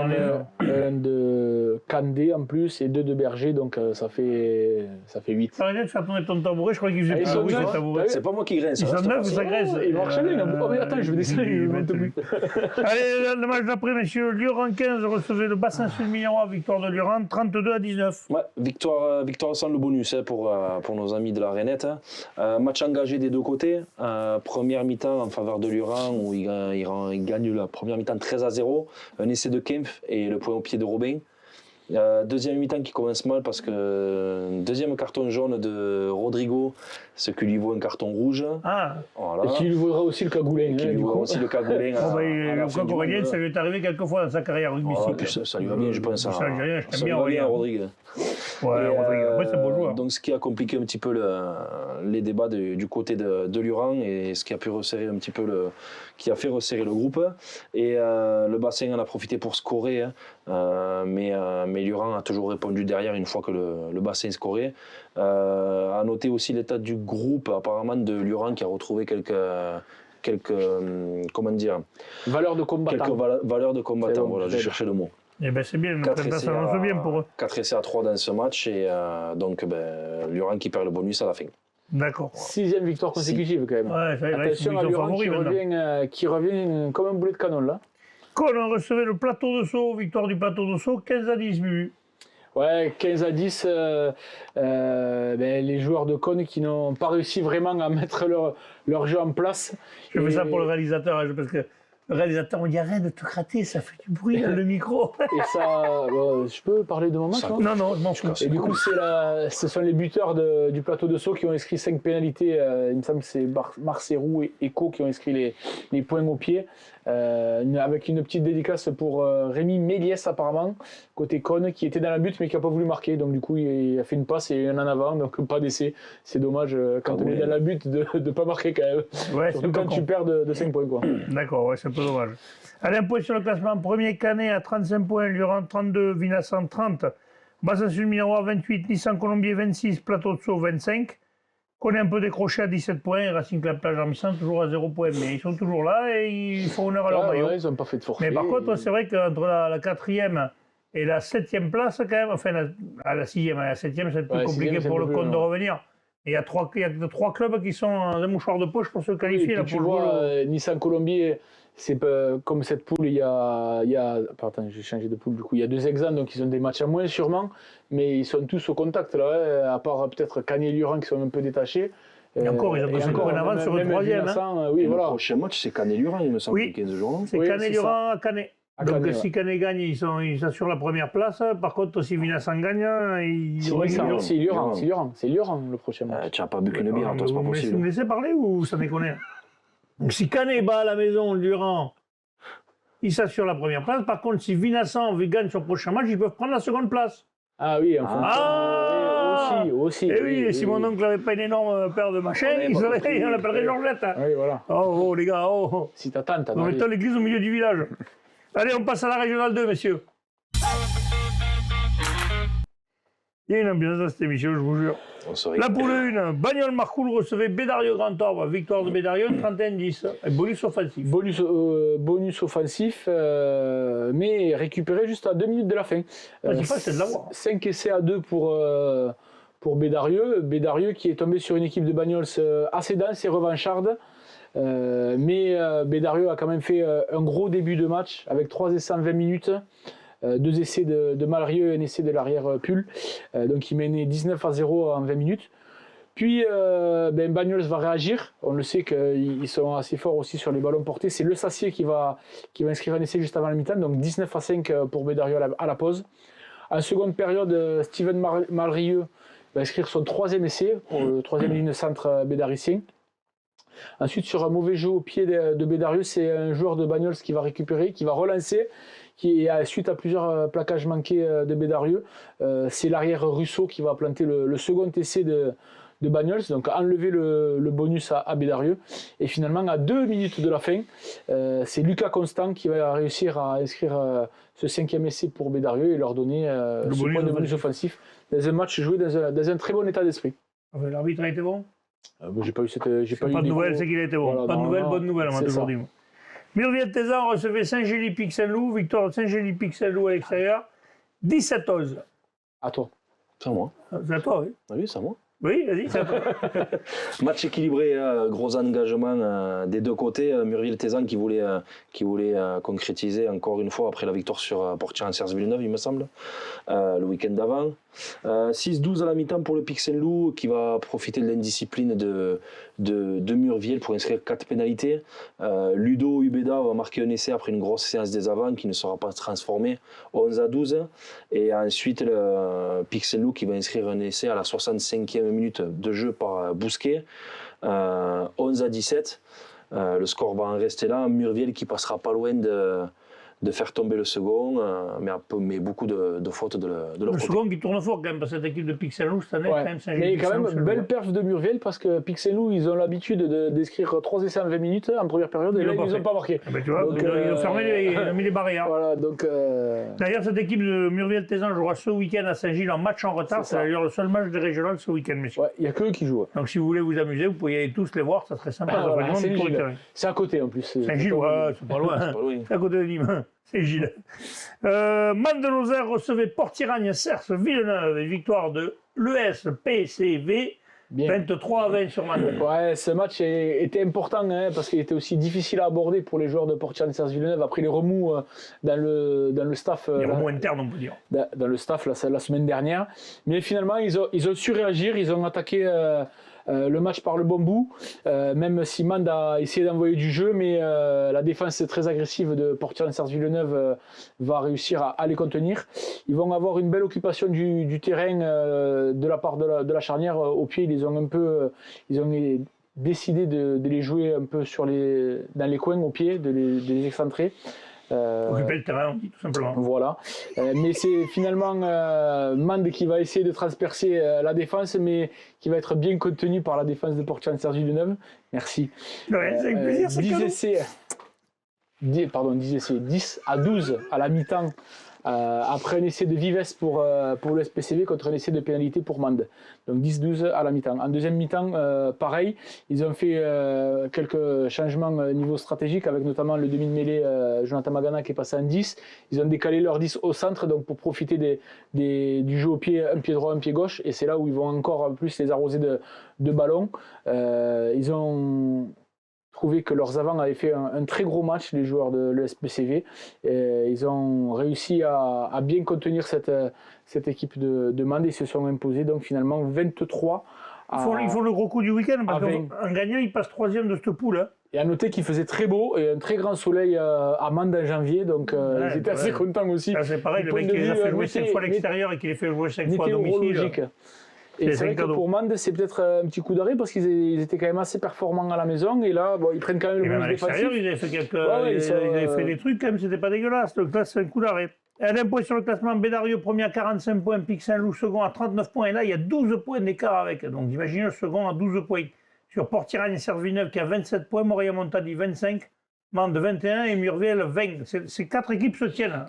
un de Candé en plus et 2 de Berger, donc ça fait 8. Arrêtez de faire tourner ton tabouret, je crois qu'ils faisaient Ils plus sont bruit, neufs. ce tabouret. C'est pas moi qui graisse. Ils sont neufs ou ça graisse? Il marche bien. Oh, mais attends, je vais descendre. Allez, le match d'après, messieurs. Lioran 15 recevait le bassin Sud-Miroir, victoire de Lioran, 32-19. Ouais, victoire sans le bonus pour nos amis de la Rainette. Match engagé des deux côtés. Première mi-temps en faveur de Lioran où il gagne la première mi-temps 13-0. Un essai de Kempf et le point au pied de Robin. Deuxième mi-temps qui commence mal parce que deuxième carton jaune de Rodrigo, ce qui lui vaut un carton rouge. Ah. Voilà. Et qui lui vaudra aussi le cagoulin. Qui lui vaudra aussi le cagoulin. Le coq Aurélien, ça lui est arrivé quelques fois dans sa carrière rugbyistique. Ça lui va bien, je pense. Ça lui va bien, Rodrigo. Ouais, Rodrigo. Après, c'est un beau joueur. Donc, ce qui a compliqué un petit peu les débats du côté de Lioran et ce qui a pu resserrer un petit peu qui a fait resserrer le groupe. Et le bassin en a profité pour scorer, mais Lioran a toujours répondu derrière une fois que le bassin scorait. À noter aussi l'état du groupe apparemment de Lioran qui a retrouvé quelques comment dire, valeurs de combattant. Quelques valeurs de combattant. Voilà, je cherchais le mot. Eh ben c'est bien, ça avance bien pour eux. 4 essais à 3 dans ce match et donc Lioran qui perd le bonus à la fin. D'accord. 6e victoire consécutive quand même. Ouais, ça, attention à Lioran qui revient comme un boulet de canon là. Cône recevait le plateau de Sceaux, victoire du plateau de Sceaux, 15-10. Ouais, 15-10, les joueurs de Cône qui n'ont pas réussi vraiment à mettre leur jeu en place. Je fais ça pour le réalisateur, parce que le réalisateur on dit arrête de te gratter, ça fait du bruit dans le micro. Et ça, je peux parler de mon match? Non, je m'en fous. Et du coup, ce sont les buteurs du plateau de Sceaux qui ont inscrit 5 pénalités. Il me semble que c'est Marcerou et Eco qui ont inscrit les points au pied. Avec une petite dédicace pour Rémi Méliès apparemment, côté Cône, qui était dans la butte mais qui n'a pas voulu marquer. Donc du coup, il a fait une passe et un en avant, donc pas d'essai. C'est dommage quand on est dans la butte de ne pas marquer quand même. Ouais, surtout quand tu perds de 5 points. D'accord, ouais, c'est un peu dommage. Allez, un point sur le classement. Premier Canet à 35 points, Lioran 32, Vinassan 30, Bassin Sud-Miroir 28, Nissan Colombier 26, Plateau de Sceaux 25. On est un peu décroché à 17 points, Racing Club Plage Armissant toujours à 0 points, mais ils sont toujours là et ils font honneur à leur maillot. Ouais, ils n'ont pas fait de forfait. Mais par contre, c'est vrai qu'entre la 4e et la 7e place, quand même, enfin à la 6e et la 7e, c'est plus compliqué pour le Cône de revenir. Et il y a 3 clubs qui sont dans un mouchoir de poche pour se qualifier. Tu vois, Nissan Colombier, c'est comme cette poule, il y a attends, j'ai changé de poule du coup. Il y a 2 exemples, donc ils ont des matchs à moins sûrement, mais ils sont tous au contact là, à part peut-être Canet et Lioran qui sont un peu détachés. Et encore, ils ont encore une avance sur le 3e. Oui, voilà. Le prochain match, c'est Canet et Lioran, il me semble, oui. 15 jours. C'est Canet et Lioran à Canet. Donc si Canet gagne, ils assurent la première place. Par contre, si Vinassan gagne, c'est Lioran le prochain match. Tu n'as pas bu qu'une bière, toi, c'est pas possible. Vous me laissez parler ou ça déconne? Si Canet bat à la maison Lioran, il s'assure la première place. Par contre, si Vinassan gagne son prochain match, ils peuvent prendre la seconde place. Ah oui, en fonction. Aussi. Et oui, si mon oncle n'avait pas une énorme paire de machins, on l'appellerait Georgette. Oui, voilà. Oh, les gars, oh. Si ta tante a nous mettons l'église au milieu du village. Allez, on passe à la régionale 2, messieurs. Il y a une ambiance dans cette émission, je vous jure. La poule 1, Bagnols-Marcoul recevait Bédarieux Grand Orbe. Victoire de Bédarieux, 31-10. Bonus offensif. Bonus offensif, mais récupéré juste à 2 minutes de la fin. C'est de l'avoir. 5 essais à 2 pour Bédarieux. Bédarieux qui est tombé sur une équipe de Bagnols assez dense et revancharde. Mais Bédarieux a quand même fait un gros début de match avec 3 essais en 20 minutes. 2 essais de Malrieux et un essai de l'arrière Pull. Donc il menait 19-0 en 20 minutes. Puis Bagnols va réagir. On le sait qu'ils sont assez forts aussi sur les ballons portés. C'est Le Sassier qui va inscrire un essai juste avant la mi-temps. Donc 19-5 pour Bédarieux à la pause. En seconde période, Steven Malrieux va inscrire son 3e essai, le 3e ligne centre bédaricien. Ensuite, sur un mauvais jeu au pied de Bédarieux, c'est un joueur de Bagnols qui va récupérer, qui va relancer, suite à plusieurs plaquages manqués de Bédarieux. C'est l'arrière Russo qui va planter le second essai de Bagnols, donc enlever le bonus à Bédarieux. Et finalement, à 2 minutes de la fin, c'est Lucas Constant qui va réussir à inscrire ce 5e essai pour Bédarieux et leur donner ce point de bonus offensif dans un match joué dans un très bon état d'esprit. L'arbitre a été bon? J'ai pas eu de nouvelles, c'est qu'il a été bon. Voilà, pas de nouvelles, bonne nouvelle, on m'a toujours dit. Murviel-Tézan recevait Saint-Gély-Pic-Saint-Loup, victoire de Saint-Gély-Pic-Saint-Loup à l'extérieur, 17-11. À toi. C'est à moi. C'est à toi, oui. Ah oui, c'est à moi. Oui, vas-y, c'est à toi. Match équilibré, gros engagement des deux côtés. Murviel-Tézan qui voulait concrétiser encore une fois après la victoire sur Portier-en-Cerce-Villeneuve, il me semble, le week-end d'avant. 6-12 à la mi-temps pour le Pic Saint-Loup qui va profiter de l'indiscipline de Murviel pour inscrire 4 pénalités. Ludo Ubeda va marquer un essai après une grosse séance des avants qui ne sera pas transformée, 11-12. Et ensuite le Pic Saint-Loup qui va inscrire un essai à la 65e minute de jeu par Bousquet, 11-17. Le score va en rester là. Murviel qui passera pas loin de faire tomber le second, mais beaucoup de fautes de leur côté. Le second qui tourne fort quand même, parce que cette équipe de Pic Saint-Loup cette année, quand même, mais quand même, belle perf de Murviel, parce que Pic Saint-Loup, ils ont l'habitude d'écrire 3 essais en 20 minutes en première période, et là, ils n'ont pas marqué. Ah ben, tu vois, donc, ils ont fermé ils ont mis les barrières. Voilà, donc, D'ailleurs, cette équipe de Murviel-Tézan jouera ce week-end à Saint-Gilles en match en retard. C'est d'ailleurs le seul match des régionales ce week-end, messieurs. Ouais, il n'y a que eux qui jouent. Donc si vous voulez vous amuser, vous pouvez y aller tous les voir, ça serait sympa. Voilà, c'est à côté en plus. Saint-Gilles, ouais, c'est pas loin. C'est à côté de Nîmes. C'est Gilles. Man de Lozère recevait Portiragne-Cerce Villeneuve et victoire de l'ES-PCV 23-20 sur Man. Ouais, ce match était important parce qu'il était aussi difficile à aborder pour les joueurs de Portiragne-Cerce Villeneuve après les remous dans le staff. Les remous internes, on peut dire. Dans le staff la semaine dernière. Mais finalement, ils ont su réagir, ils ont attaqué le match par le bon bout, même si Mande a essayé d'envoyer du jeu, mais la défense très agressive de Portier-en-Cerce Villeneuve va réussir à les contenir. Ils vont avoir une belle occupation du terrain de la part de la charnière. Au pied, ils ont décidé de les jouer un peu dans les coins au pied, de les excentrer. Occuper le terrain, on dit tout simplement. Voilà. Mais c'est finalement Mande qui va essayer de transpercer la défense, mais qui va être bien contenu par la défense de Portier-en-Cerce Villeneuve. Merci. Ouais, c'est avec plaisir, 10 à 12 à la mi-temps. Après un essai de Vives pour le SPCV contre un essai de pénalité pour Mande. Donc 10-12 à la mi-temps. En deuxième mi-temps, pareil, ils ont fait quelques changements niveau stratégique avec notamment le demi de mêlée Jonathan Magana qui est passé en 10. Ils ont décalé leur 10 au centre donc pour profiter du jeu au pied, un pied droit, un pied gauche. Et c'est là où ils vont encore plus les arroser de ballons. Ils ont trouvé que leurs avants avaient fait un très gros match, les joueurs de l'ESPCV. Ils ont réussi à bien contenir cette équipe de Mande. Ils se sont imposés, donc finalement 23 ils font le gros coup du week-end, parce qu'en gagnant, ils passent 3e de cette poule. Hein. Et à noter qu'il faisait très beau et un très grand soleil à Mande en janvier, donc ils étaient assez contents aussi. C'est pareil, le mec qui les a fait jouer 5 fois à l'extérieur et qui les fait jouer 5 fois à domicile. Et c'est vrai que pour Mande, c'est peut-être un petit coup d'arrêt parce qu'ils étaient quand même assez performants à la maison et là, ils prennent quand même le bonus défensif. Ils avaient fait ils avaient fait des trucs quand même, c'était pas dégueulasse. Donc là, c'est un coup d'arrêt. Un point sur le classement, Bédarieux premier à 45 points, Pic Saint-Loup second à 39 points. Et là, il y a 12 points d'écart avec. Donc imaginez le second à 12 points. Sur Portiragne-Cerce Villeneuve qui a 27 points, Montadi 25, Mande 21 et Murviel 20. Ces 4 équipes se tiennent.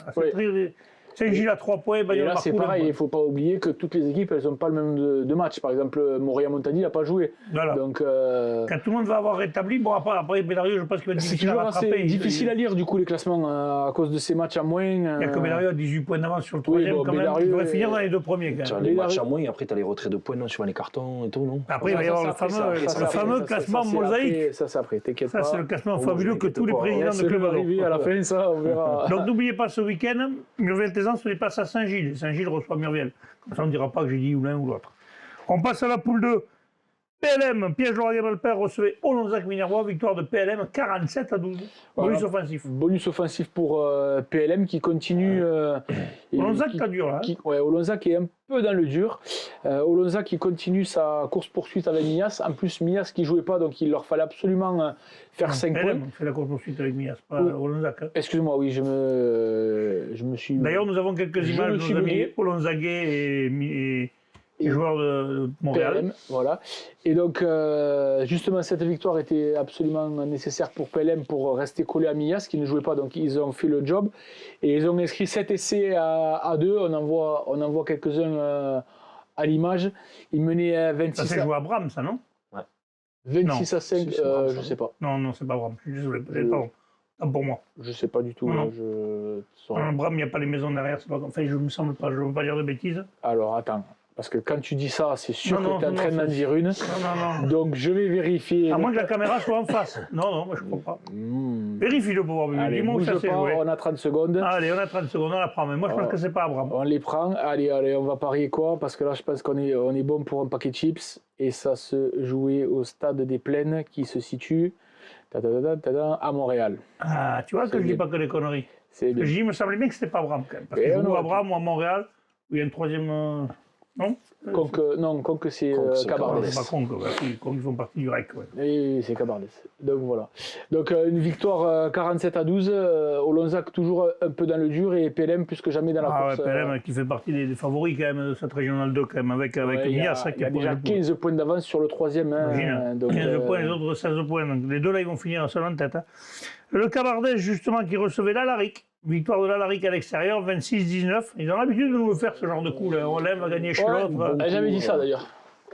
Saint-Gilles à 3 points, et là c'est pareil, il ne faut pas oublier que toutes les équipes elles n'ont pas le même de match. Par exemple, Montadi n'a pas joué. Voilà. Donc, quand tout le monde va avoir rétabli, bon après Bédarieux, je pense qu'il va être difficile à rattraper. C'est difficile à lire du coup les classements à cause de ces matchs à moins. Il y a que Bédarieux à 18 points d'avance sur le troisième quand même. Il devrait finir dans les 2 premiers. Tu as les matchs à moins et après tu as les retraits de points sur les cartons et tout, non? Après il va y avoir le fameux classement mosaïque. Ça c'est après, t'inquiète pas. Ça c'est le classement fabuleux que tous les présidents de club ont. À la fin, ça on verra. Donc n'oubliez pas ce week-end, Murviel Cézanne se déplace à Saint-Gilles. Et Saint-Gilles reçoit Murviel. Comme ça, on ne dira pas que j'ai dit ou l'un ou l'autre. On passe à la poule 2. PLM, Piège Lauragais Malpère recevait Olonzac Minervois, victoire de PLM 47-12. Bonus offensif. Bonus offensif pour PLM qui continue. Olonzac pas dur là. Olonzac est un peu dans le dur. Olonzac qui continue sa course-poursuite avec Mias. En plus, Mias qui ne jouait pas, donc il leur fallait absolument faire 5 points. PLM fait la course-poursuite avec Mias, pas Olonzac. Hein. Excusez-moi, oui, je me suis. D'ailleurs, nous avons quelques images de nos amis Olonzaguais et joueurs de Montréal. PLM, voilà. Et donc, justement, cette victoire était absolument nécessaire pour PLM pour rester collé à Mias, qui ne jouait pas, donc ils ont fait le job. Et ils ont inscrit 7 essais à 2. On en voit quelques-uns à l'image. Ils menaient 26 ça, c'est joué à Bram, ça, non? Ouais. 26 non, à 5, je ne sais pas. Non, c'est pas Bram. Je suis désolé, c'est pas bon. Pas pour moi. Je ne sais pas du tout. Non. Bram, il n'y a pas les maisons derrière. C'est pas... Enfin, je me semble pas. Je ne veux pas dire de bêtises. Alors, attends. Parce que quand tu dis ça, c'est sûr que tu es en train d'en dire une. Non. Donc je vais vérifier. À moins que la caméra soit en face. Non, moi je ne crois pas. Vérifie-le pour voir. Allez, bouge pas, on a 30 secondes. Allez, on a 30 secondes, on la prend. Mais moi je pense que c'est pas Abraham. On les prend. Allez, on va parier quoi? Parce que là, je pense qu'on est bon pour un paquet de chips. Et ça se jouait au stade des Plaines qui se situe à Montréal. Ah, tu vois que je dis pas que des conneries. C'est bien. Il me semblait bien que c'était pas Abraham quand même. Parce que je joue à Abraham ou à Montréal, où il y a une troisième. Non Conque, c'est Cabardès. C'est pas Conque, ils font partie du REC. Ouais. Oui, c'est Cabardès. Donc voilà. Donc une victoire 47-12. Olonzac toujours un peu dans le dur et PLM plus que jamais dans la course. Ouais, PLM qui fait partie des favoris quand même de cette régionale 2 quand même avec Mias. Il y a déjà 15 points d'avance sur le troisième. Hein, donc, 15 points, les autres 16 points. Donc les deux là ils vont finir seul en tête. Hein. Le Cabardès justement qui recevait l'Alaric. Victoire de l'Alaric à l'extérieur, 26-19. Ils ont l'habitude de nous le faire, ce genre de coup. Là. On lève, va gagner chez l'autre. J'avais dit ça d'ailleurs.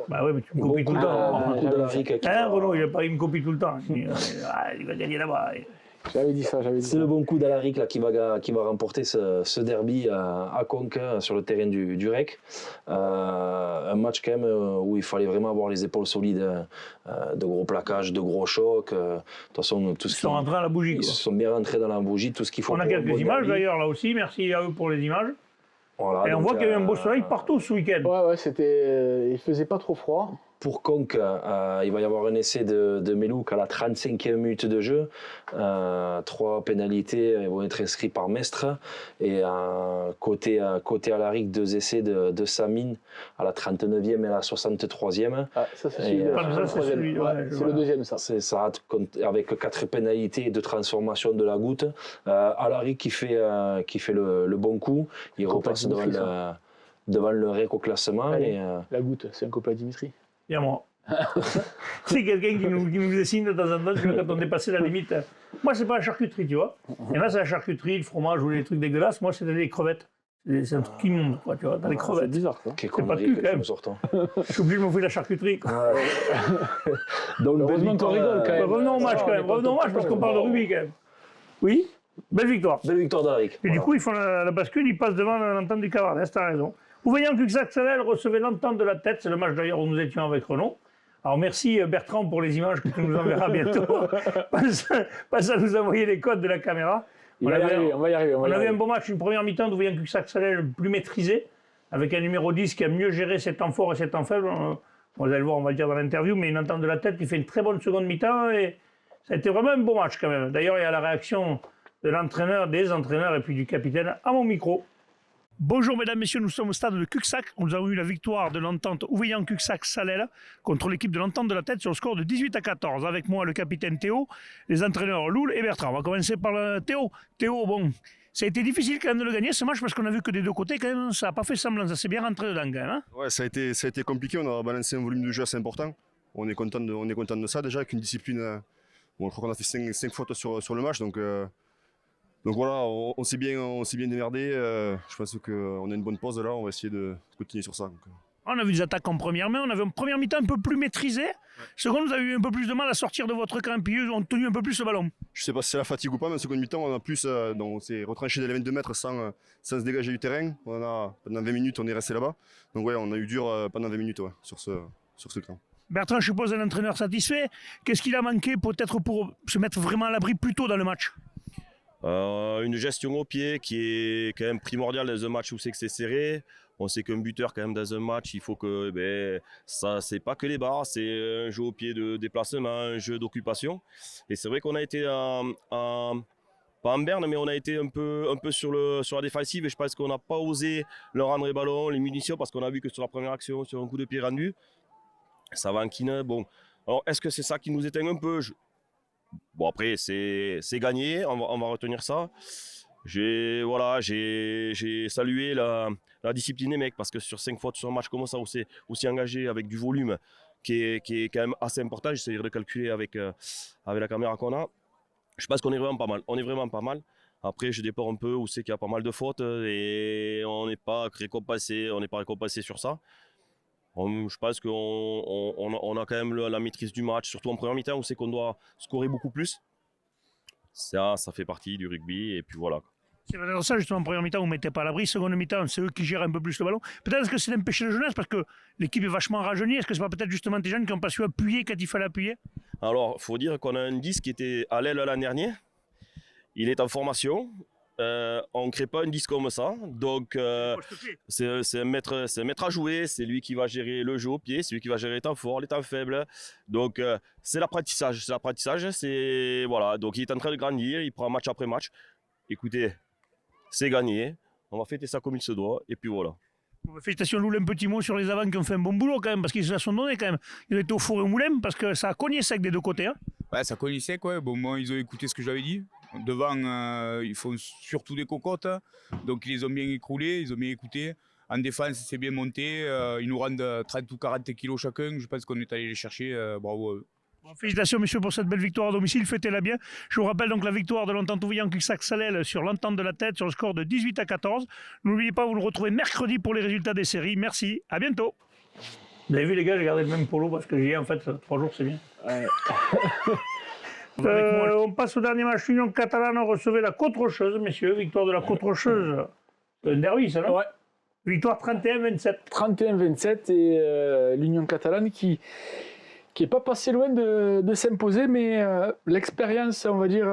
Bah oui, mais tu me copies tout le temps. Renaud, il me copie tout le temps. Il va gagner là-bas. J'avais dit ça. C'est le bon coup d'Alaric là, qui va remporter ce derby à Conques sur le terrain du REC. Un match quand même où il fallait vraiment avoir les épaules solides, de gros plaquages, de gros chocs. De toute façon, tout ce ils sont rentrés dans la bougie. Ils se sont bien rentrés dans la bougie, tout ce qu'il faut. On a quelques images d'ailleurs là aussi, merci à eux pour les images. Voilà, et on voit qu'il y a eu un beau soleil partout ce week-end. Ouais, il faisait pas trop froid. Pour Conques, il va y avoir un essai de Melouk à la 35e minute de jeu. 3 pénalités vont être inscrits par Mestre. Et côté Alaric, 2 essais de Samine à la 39e et à la 63e. Ah, ça c'est celui c'est le deuxième, ça. C'est ça, avec 4 pénalités de transformation de la goutte. Alaric qui fait le bon coup. Il repasse devant le REC au classement. La goutte, c'est un copain Dimitri. Et à moi. C'est quelqu'un qui nous dessine de temps en temps quand on dépassait la limite. Moi, c'est pas la charcuterie, tu vois. Il y en a, c'est la charcuterie, le fromage ou les trucs dégueulasses. Moi, c'était les crevettes. C'est un truc immonde, quoi, tu vois. T'as les crevettes. C'est bizarre, quoi. C'est pas plus, quand même. Je suis obligé de m'offrir la charcuterie, quoi. Donc, heureusement qu'on rigole, quand même. Revenons au match, quand même. Revenons au match, parce qu'on parle de rugby, quand même. Oui, belle victoire. Belle victoire d'Alaric. Et du coup, ils font la bascule, ils passent devant l'entente du Cabardès, t'as raison. Ouvaillant Cuxac-Salel recevait l'entente de la tête. C'est le match d'ailleurs où nous étions avec Renaud. Alors merci Bertrand pour les images que tu nous enverras bientôt. Passe à nous envoyer les codes de la caméra. On va y arriver. On avait un bon match, une première mi-temps d'Ouvaillant Cuxac-Salel plus maîtrisé, avec un numéro 10 qui a mieux géré ses temps forts et ses temps faibles. Vous allez le voir, on va le dire dans l'interview, mais une entente de la tête qui fait une très bonne seconde mi-temps. Et ça a été vraiment un bon match quand même. D'ailleurs, il y a la réaction de l'entraîneur, des entraîneurs et puis du capitaine à mon micro. Bonjour mesdames, messieurs, nous sommes au stade de Cuxac. Nous avons eu la victoire de l'entente Ouvaillant Cuxac-Salel contre l'équipe de l'entente de la tête sur le score de 18-14. Avec moi le capitaine Théo, les entraîneurs Loul et Bertrand. On va commencer par Théo. Théo, bon, ça a été difficile quand même de le gagner ce match parce qu'on a vu que des deux côtés quand même, ça n'a pas fait semblant, ça s'est bien rentré dedans quand même. Hein, ouais, ça a été compliqué, on a balancé un volume de jeu assez important. On est content de ça déjà, avec une discipline. Bon, je crois qu'on a fait 5 fautes sur le match, donc voilà, on s'est bien démerdé. Je pense qu'on a une bonne pause là, on va essayer de continuer sur ça. Donc. On a vu des attaques en première main, on avait une première mi-temps un peu plus maîtrisée. Ouais. Seconde, vous avez eu un peu plus de mal à sortir de votre camp, puis eux ont tenu un peu plus le ballon. Je ne sais pas si c'est la fatigue ou pas, mais en seconde mi-temps, on a plus, on s'est retranché des 22 mètres sans se dégager du terrain. Pendant 20 minutes, on est resté là-bas. Donc ouais, on a eu dur pendant 20 minutes sur ce camp. Bertrand, je suppose un entraîneur satisfait. Qu'est-ce qu'il a manqué peut-être pour se mettre vraiment à l'abri plus tôt dans le match ? Une gestion au pied qui est quand même primordiale dans un match où c'est que c'est serré. On sait qu'un buteur, quand même, dans un match, il faut que ça, c'est pas que les barres, c'est un jeu au pied de déplacement, un jeu d'occupation. Et c'est vrai qu'on a été pas en berne, mais on a été un peu sur la défensive et je pense qu'on n'a pas osé leur rendre les ballons, les munitions, parce qu'on a vu que sur la première action, sur un coup de pied rendu, ça va en quine. Bon, alors est-ce que c'est ça qui nous éteint un peu? Bon, après, c'est gagné, on va retenir ça. J'ai salué la discipline des mecs, parce que sur 5 fautes sur un match comme ça, où c'est aussi engagé avec du volume qui est quand même assez important, j'essaie de calculer avec la caméra qu'on a. Je pense qu'on est vraiment pas mal. On est vraiment pas mal. Après, je déplore un peu où c'est qu'il y a pas mal de fautes et on n'est pas récompensé sur ça. Je pense qu'on a quand même la maîtrise du match, surtout en première mi-temps où c'est qu'on doit scorer beaucoup plus. Ça fait partie du rugby et puis voilà. C'est vraiment ça, justement, en première mi-temps, vous ne mettez pas à l'abri. Seconde mi-temps, c'est eux qui gèrent un peu plus le ballon. Peut-être que c'est d'un péché de jeunesse parce que l'équipe est vachement rajeunie. Est-ce que c'est pas peut-être justement des jeunes qui n'ont pas su appuyer quand il fallait appuyer? Alors, il faut dire qu'on a un 10 qui était à l'aile l'an dernier. Il est en formation. On ne crée pas un 10 comme ça. Donc, c'est un maître à jouer. C'est lui qui va gérer le jeu au pied. C'est lui qui va gérer les temps forts, les temps faibles. Donc, c'est l'apprentissage. Voilà. Donc, il est en train de grandir. Il prend match après match. Écoutez, c'est gagné. On va fêter ça comme il se doit. Et puis voilà. Félicitations Loulin, un petit mot sur les avants qui ont fait un bon boulot quand même, parce qu'ils se la sont donnés quand même. Ils ont été au four et au moulin, parce que ça a cogné sec des deux côtés. Hein. Ouais, ça cognait sec, ouais. Bon, moi, ils ont écouté ce que j'avais dit. Devant, ils font surtout des cocottes. Donc, ils les ont bien écroulés, ils ont bien écouté. En défense, c'est bien monté. Ils nous rendent 30 ou 40 kilos chacun. Je pense qu'on est allé les chercher. Bravo à eux. Bon, félicitations messieurs pour cette belle victoire à domicile, fêtez-la bien. Je vous rappelle donc la victoire de l'Entente Ouvillan Cuxac-Salel sur l'Entente de la Tête sur le score de 18-14. N'oubliez pas, vous le retrouvez mercredi pour les résultats des séries. Merci, à bientôt. Vous avez vu les gars, j'ai gardé le même polo parce que j'y ai en fait 3 jours, c'est bien. Ouais. On passe au dernier match. L'Union Catalane recevait la Côte Rocheuse, messieurs. Victoire de la Côte Rocheuse. C'est un derby, ça, non? Ouais. Victoire 31-27. 31-27 et l'Union Catalane qui n'est pas passé loin de s'imposer, mais l'expérience, on va dire,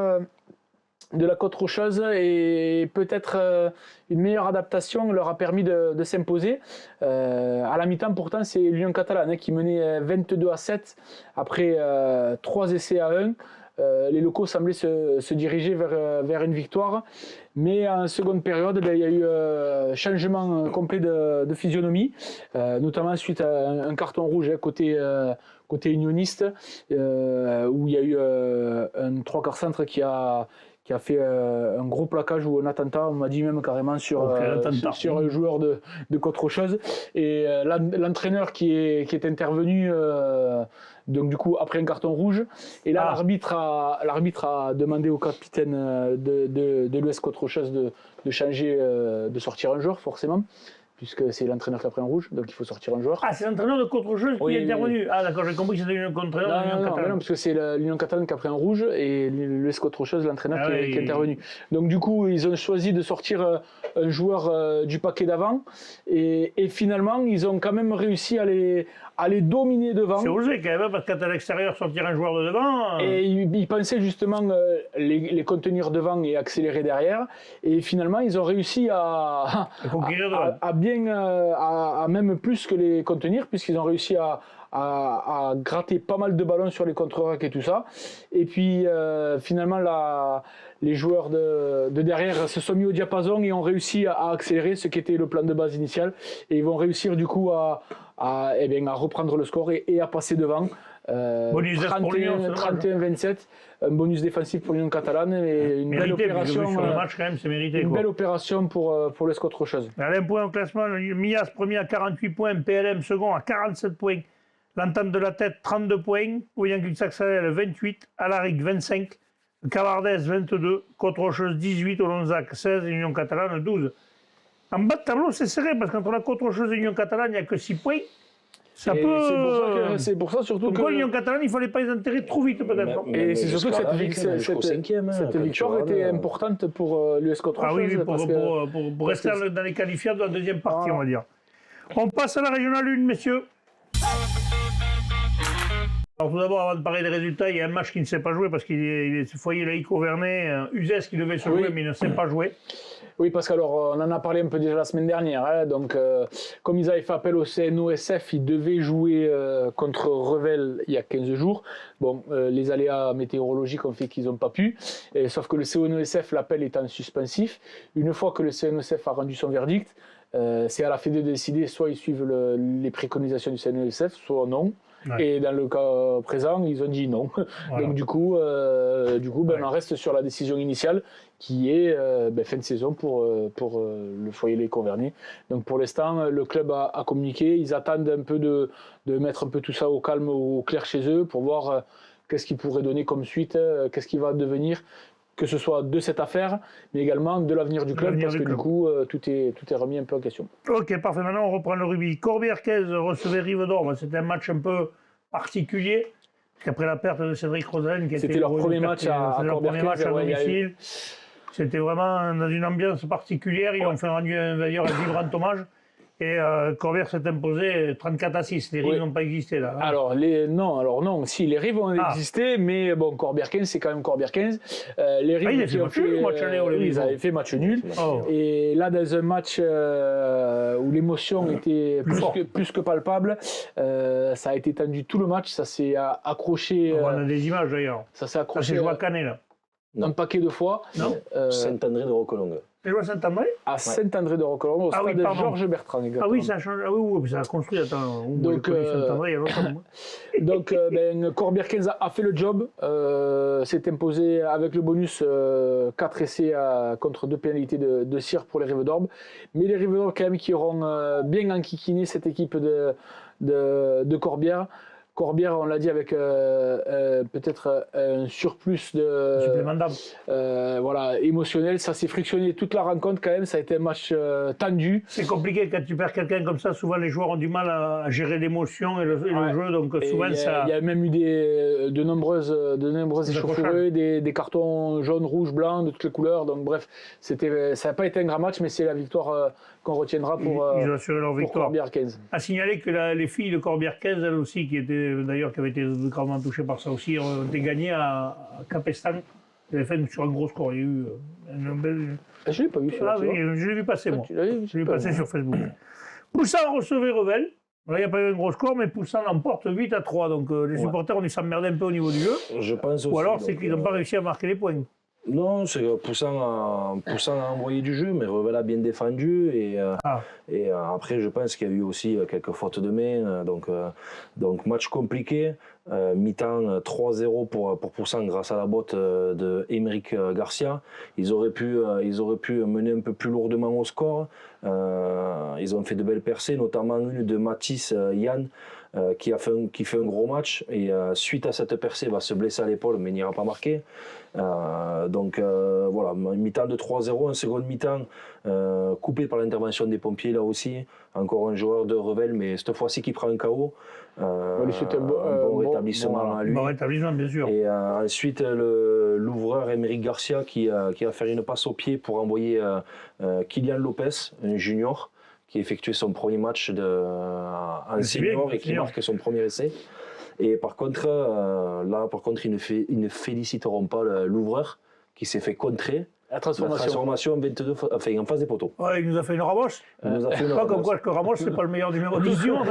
de la Côte Rocheuse et peut-être une meilleure adaptation leur a permis de s'imposer. À la mi-temps, pourtant, c'est l'Union Catalane qui menait 22-7 après 3 essais à 1. Les locaux semblaient se diriger vers une victoire. Mais en seconde période, il y a eu changement complet de physionomie, notamment suite à un carton rouge côté unioniste, où il y a eu un 3/4 centre qui a fait un gros plaquage ou un attentat, on m'a dit même carrément sur un joueur de Côte Rocheuse. Et l'entraîneur qui est intervenu, donc du coup après un carton rouge, et là l'arbitre a demandé au capitaine de l'US Côte Rocheuse de changer, de sortir un joueur forcément, puisque c'est l'entraîneur qui a pris un rouge, donc il faut sortir un joueur. Ah, c'est l'entraîneur de Côte Rocheuse qui est intervenu. Oui. Ah d'accord, j'ai compris que c'était l'entraîneur de l'Union Catalane. Non, parce que c'est l'Union Catalane qui a pris un rouge et l'US Côte Rocheuse, l'entraîneur qui est intervenu. Donc du coup, ils ont choisi de sortir un joueur du paquet d'avant, et finalement, ils ont quand même réussi à les dominer devant. C'est osé quand même, parce que quand à l'extérieur sortir un joueur de devant... Et ils pensaient justement les contenir devant et accélérer derrière. Et finalement, ils ont réussi à même plus que les contenir, puisqu'ils ont réussi à gratter pas mal de ballons sur les contre-raques et tout ça. Et puis finalement, les joueurs de derrière se sont mis au diapason et ont réussi à accélérer, ce qui était le plan de base initial. Et ils vont réussir du coup à reprendre le score et à passer devant. 31-27, un bonus défensif pour l'Union Catalane et une belle opération. Sur le match, quand même, c'est mérité. Une belle opération pour le Scott Rocheuse. Un point au classement, Mias premier à 48 points, PLM second à 47 points, l'Entente de la Tête 32 points, Ouvillan Cuxac-Salel 28, Alaric 25, Cavardès 22, Côte Rocheuse 18, Olonzac 16 et l'Union Catalane 12. En bas de tableau, c'est serré parce qu'entre la Côte Rocheuse et l'Union Catalane, il n'y a que 6 points. Ça peut... C'est pour ça surtout que... l'Union Catalane, il ne fallait pas les enterrer trop vite peut-être. Et c'est surtout que cette victoire était importante pour l'US Côte Rocheuse. Ah oui, pour rester dans les qualifiables de la deuxième partie, on va dire. On passe à la régionale 1, messieurs. Alors tout d'abord, avant de parler des résultats, il y a un match qui ne s'est pas joué parce qu'il est ce foyer laïque Auvernais, Uzès qui devait se jouer mais il ne s'est pas joué. Oui, parce qu'alors, on en a parlé un peu déjà la semaine dernière. Hein, donc, comme ils avaient fait appel au CNOSF, ils devaient jouer contre Revel il y a 15 jours. Bon, les aléas météorologiques ont fait qu'ils n'ont pas pu. Sauf que le CNOSF, l'appel étant suspensif, une fois que le CNOSF a rendu son verdict, c'est à la Fédé de décider, soit ils suivent les préconisations du CNOSF, soit non. Ouais. Et dans le cas présent, ils ont dit non. Voilà. Donc du coup, on en reste sur la décision initiale qui est fin de saison pour le foyer Les Convernés. Donc pour l'instant, le club a communiqué. Ils attendent un peu de mettre un peu tout ça au calme, au clair chez eux pour voir qu'est-ce qu'ils pourraient donner comme suite, qu'est-ce qui va devenir, que ce soit de cette affaire, mais également de l'avenir du club, parce que du coup, tout est remis un peu en question. Ok, parfait. Maintenant, on reprend le rugby. Corbière-Quaise recevait Rive-d'Orbe. C'était un match un peu particulier, qu'après la perte de Cédric Rosalen, qui c'était leur premier match à Corbière-Quaise à domicile. C'était vraiment dans une ambiance particulière. Ils ont fait d'ailleurs un vibrant hommage. Et Corbière s'est imposé 34-6. Les Rives n'ont pas existé là. Hein. Alors non. Si, les Rives ont existé, mais bon, Corbière-Quaise, c'est quand même Corbière-Quaise. Les Rives ils avaient fait match nul. Oh. Et là, dans un match où l'émotion était plus que palpable, ça a été tendu tout le match. Ça s'est accroché. On a des images d'ailleurs. Ça s'est accroché. Ça s'est joué à Canet là. Un paquet de fois. Non. Saint-André de Roquelongue. C'est joué à Saint-André? À Saint-André de Roquelongue, au stade Georges Bertrand. Exactement. Ah oui, ça a changé. Ah oui, ça a construit. Attends, donc, Saint-André il y a longtemps. Donc, Corbière-Quaise a fait le job. S'est imposé avec le bonus 4 essais contre 2 pénalités de Cyr pour les Rives-d'Orbe. Mais les Rives-d'Orbe, quand même, qui auront bien enquiquiné cette équipe de Corbière. Corbière, on l'a dit, avec peut-être un surplus supplément d'âme. Émotionnel. Ça s'est frictionné toute la rencontre quand même. Ça a été un match tendu. C'est compliqué quand tu perds quelqu'un comme ça. Souvent, les joueurs ont du mal à gérer l'émotion et le jeu. Donc souvent, ça. Il y a même eu de nombreuses échauffourées, des cartons jaunes, rouges, blancs, de toutes les couleurs. Donc bref, ça n'a pas été un grand match, mais c'est la victoire qu'on retiendra pour Corbière-Quaise. À signaler que les filles de Corbière-Quaise, elles aussi, qui avaient été gravement touchées par ça aussi, ont été gagnées à Capestan. Elles avaient fait sur un gros score. Il y a eu un bel. Je ne l'ai pas vu sur là. Oui, je l'ai vu passer, moi. Je l'ai vu passer sur Facebook. Poussin recevait Revel. Il n'y a pas eu un gros score, mais Poussin l'emporte 8-3. Donc les supporters ont dû s'emmerder un peu au niveau du jeu. Je pense aussi. Ou alors c'est qu'ils n'ont pas réussi à marquer les points. Non, c'est Poussin a envoyé du jeu, mais Revel a bien défendu. Et après, je pense qu'il y a eu aussi quelques fautes de main. Donc match compliqué. Mi-temps 3-0 pour Poussin grâce à la botte de Émeric Garcia. Ils auraient pu mener un peu plus lourdement au score. Ils ont fait de belles percées, notamment une de Mathis Yann. Qui fait un gros match et suite à cette percée va se blesser à l'épaule mais n'ira pas marquer. Voilà, mi-temps de 3-0, un second mi-temps coupé par l'intervention des pompiers là aussi. Encore un joueur de Revel mais cette fois-ci qui prend un KO. Un bon rétablissement à lui. Bon rétablissement bien sûr. Et ensuite l'ouvreur Émeric Garcia qui a fait une passe au pied pour envoyer Kylian Lopez, un junior, qui effectuait son premier match en senior et qui marque son premier essai. Et par contre, ils ne féliciteront pas l'ouvreur qui s'est fait contrer. La transformation 22, en face des poteaux. Ouais, il nous a fait une ramoche. Pas comme quoi que Ramos, c'est pas le meilleur numéro 10 du monde.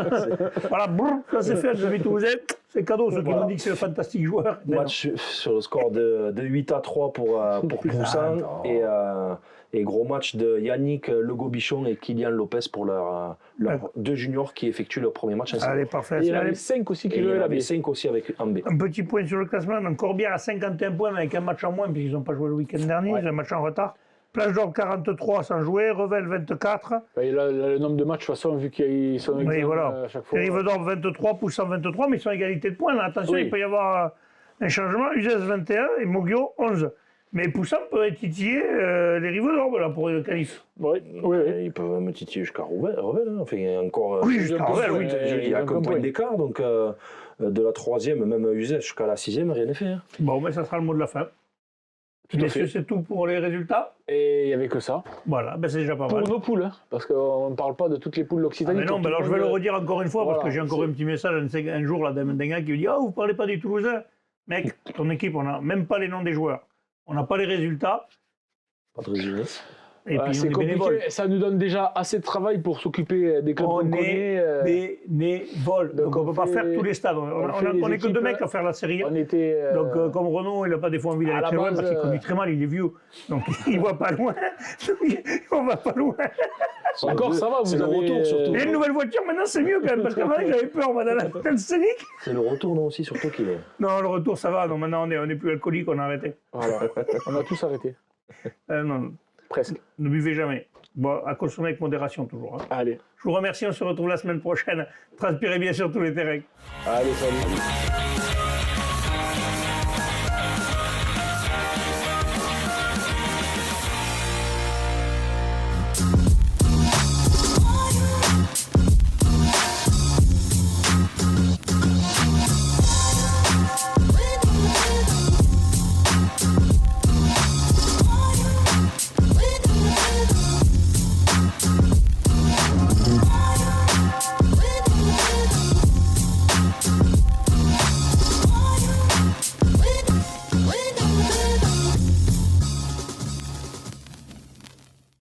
Voilà, ça c'est fait, je vais Toulousain. C'est cadeau, ceux qui m'ont dit que c'est un fantastique joueur. Match sur le score de 8-3 pour Poussin. Et gros match de Yannick Legobichon et Kylian Lopez pour leurs deux juniors qui effectuent leur premier match. Allez, parfait. Il y en avait 5 aussi qui jouaient la B. 5 aussi avec en B. Un petit point sur le classement. Donc Corbière à 51 points, mais avec un match en moins, puisqu'ils n'ont pas joué le week-end dernier. Ils ont un match en retard. Plage d'Orbe 43 sans jouer, Revel 24. Et là, le nombre de matchs, de toute façon, vu qu'ils sont à chaque fois. Rive d'Orbe 23, Poussin 23, mais ils sont à égalité de points. Là. Attention, il peut y avoir un changement. Uzès 21 et Mogio 11. Mais Poussin peut titiller les Rives d'Orbe là, pour le qualif. Oui. Ils peuvent me titiller jusqu'à Revel. Hein. Enfin, encore, oui, jusqu'à Revel, oui. Il n'y a qu'un point d'écart. Donc, de la 3e, même Uzès jusqu'à la 6e, rien n'est fait. Hein. Bon, mais ça sera le mot de la fin. Tout à Messieurs, fait. c'est tout pour les résultats. Et il n'y avait que ça. Voilà, ben c'est déjà pas Pour mal. nos poules, hein, parce qu'on ne parle pas de toutes les poules Ah, d'Occitanie. mais non, pour ben tout alors je vais le monde. redire encore une fois, Voilà, parce que j'ai encore c'est- un petit message un jour là, d'un gars qui me dit « Ah, vous parlez pas des Toulousains ?» Mec, ton équipe, on n'a même pas les noms des joueurs. On n'a pas les résultats. Pas de résumé. Et puis c'est on est bénévoles. compliqué. Ça nous donne déjà assez de travail pour s'occuper des clubs qu'on On connaît. est bénévoles. Donc on ne peut pas faire tous les stades. On n'est que deux mecs à faire la série. On était. Donc comme Renaud, il n'a pas des fois envie à d'aller la très loin base, parce qu'il conduit très mal, il est vieux. Donc il ne voit pas loin. Donc, on va pas loin. Encore ça va, C'est vous le avez. retour, surtout. Il y a une nouvelle voiture, maintenant c'est mieux quand même, parce qu'avant j'avais peur, moi, dans le scénic. C'est le retour, non, aussi, surtout qu'il est. Non, le retour ça va, non, maintenant on est plus alcoolique, on a arrêté. Voilà. On a tous arrêté. Non, Presque. ne buvez jamais. Bon, à consommer avec modération toujours. Hein. Allez. Je vous remercie, on se retrouve la semaine prochaine. Transpirez bien sur tous les terrains. Allez, salut.